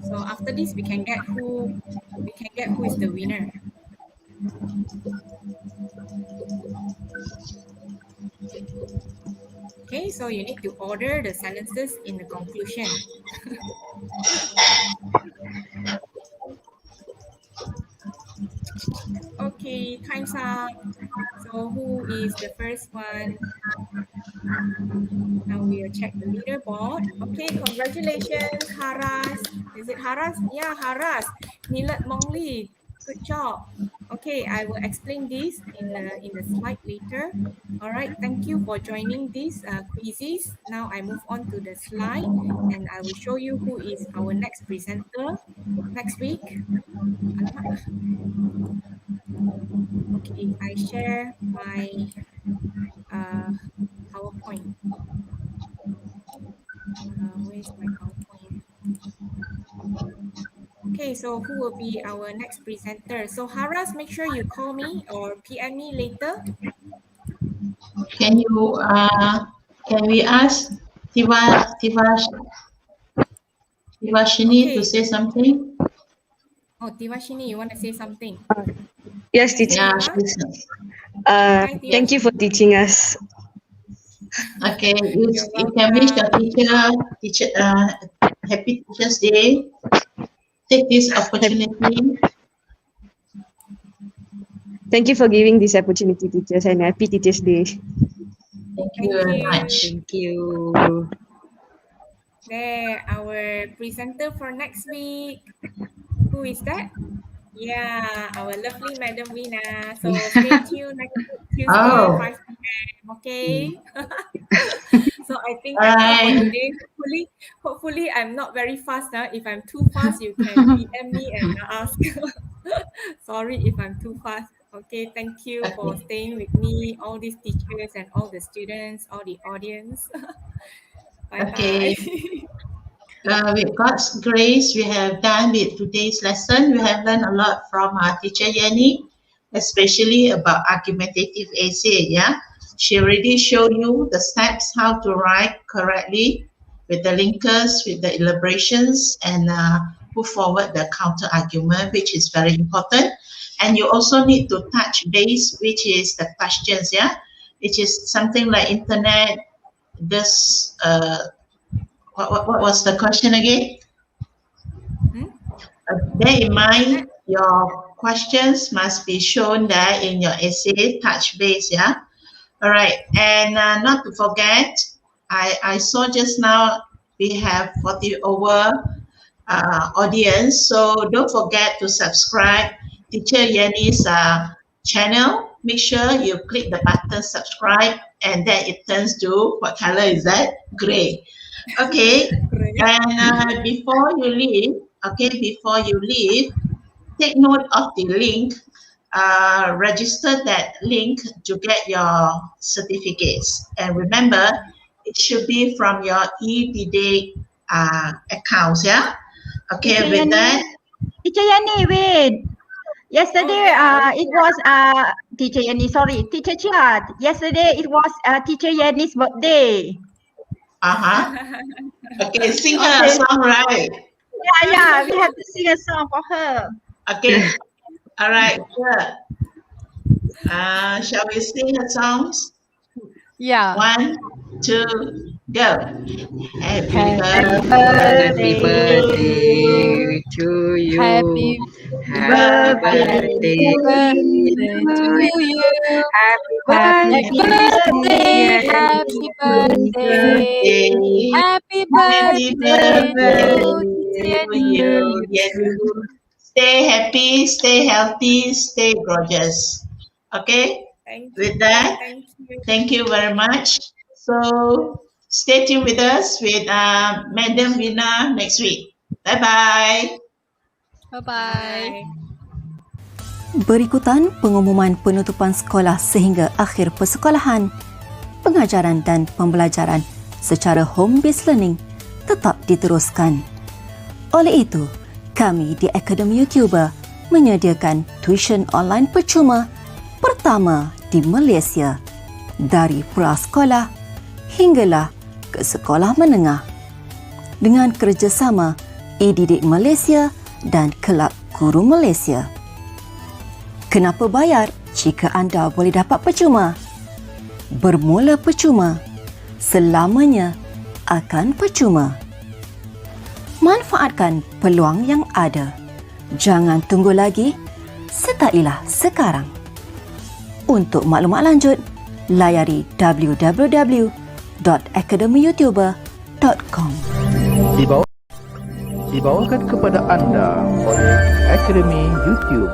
So after this, we can get who is the winner. Okay, so you need to order the sentences in the conclusion. Okay, time's up. So who is the first one? Now we'll check the leaderboard. Okay, congratulations, Haras. Is it Haras? Yeah, Haras. Nilat Mongli. Good job. Okay, I will explain this in the slide later. All right, thank you for joining these quizzes. Now I move on to the slide and I will show you who is our next presenter next week. Okay, I share my PowerPoint. Where's my PowerPoint? Okay, so who will be our next presenter? So Haras, make sure you call me or PM me later. Can we ask Tivashini to say something? Oh, Tivashini, you want to say something? Yes, teacher. Yeah, Thank you for teaching us. okay. You can wish your teacher happy Teachers Day. Take this opportunity. Thank you for giving this opportunity, teachers, and happy Teachers Day. Thank you very much. Thank you. There, our presenter for next week. Who is that? Yeah, our lovely Madam Wina. So stay tuned next Tuesday, 5 p.m. Okay. So I think that's all for today. Hopefully I'm not very fast. If I'm too fast, you can PM me and ask. Sorry if I'm too fast. Okay, thank you for staying with me, all these teachers and all the students, all the audience. Bye-bye. With God's grace, we have done with today's lesson. We have learned a lot from our teacher Yenny, especially about argumentative essay. Yeah, she already showed you the steps how to write correctly with the linkers, with the elaborations, and put forward the counter argument, which is very important. And you also need to touch base, which is the questions. Yeah, which is something like internet. This what was the question again? Bear in mind, your questions must be shown there in your essay, touch base, yeah? All right, and not to forget, I saw just now we have 40 over audience, so don't forget to subscribe Teacher Yenny's channel. Make sure you click the button subscribe, and then it turns to, what color is that? Gray. Okay, and before you leave, take note of the link. Register that link to get your certificates. And remember, it should be from your eDiday accounts, yeah? Okay, Teacher with Yenny, that. Teacher Yenny, wait. Yesterday, it was Teacher Yenny, sorry, Teacher Chia. Yesterday, it was Teacher Yenny's birthday. Okay, sing her a song, right? Yeah, we have to sing a song for her. Okay, all right, sure. Shall we sing a song? Yeah. 1, 2, go. Happy birthday to you. Happy birthday to you. Happy Happy birthday. Happy birthday. Happy birthday to you. Stay happy, stay healthy, stay gorgeous. Okay? With that, thank you very much. So stay tuned with us with Madam Wina next week. Bye-bye. Bye-bye. Berikutan pengumuman penutupan sekolah sehingga akhir persekolahan. Pengajaran dan pembelajaran secara home-based learning tetap diteruskan. Oleh itu, kami di Akademi YouTuber menyediakan tuition online percuma pertama di Malaysia dari prasekolah hinggalah ke sekolah menengah dengan kerjasama E-Didik Malaysia dan Kelab Guru Malaysia. Kenapa bayar jika anda boleh dapat percuma? Bermula percuma, selamanya akan percuma. Manfaatkan peluang yang ada. Jangan tunggu lagi, sertailah sekarang. Untuk maklumat lanjut, layari www.academyyoutuber.com. Dibawakan kepada anda oleh Akademi YouTuber.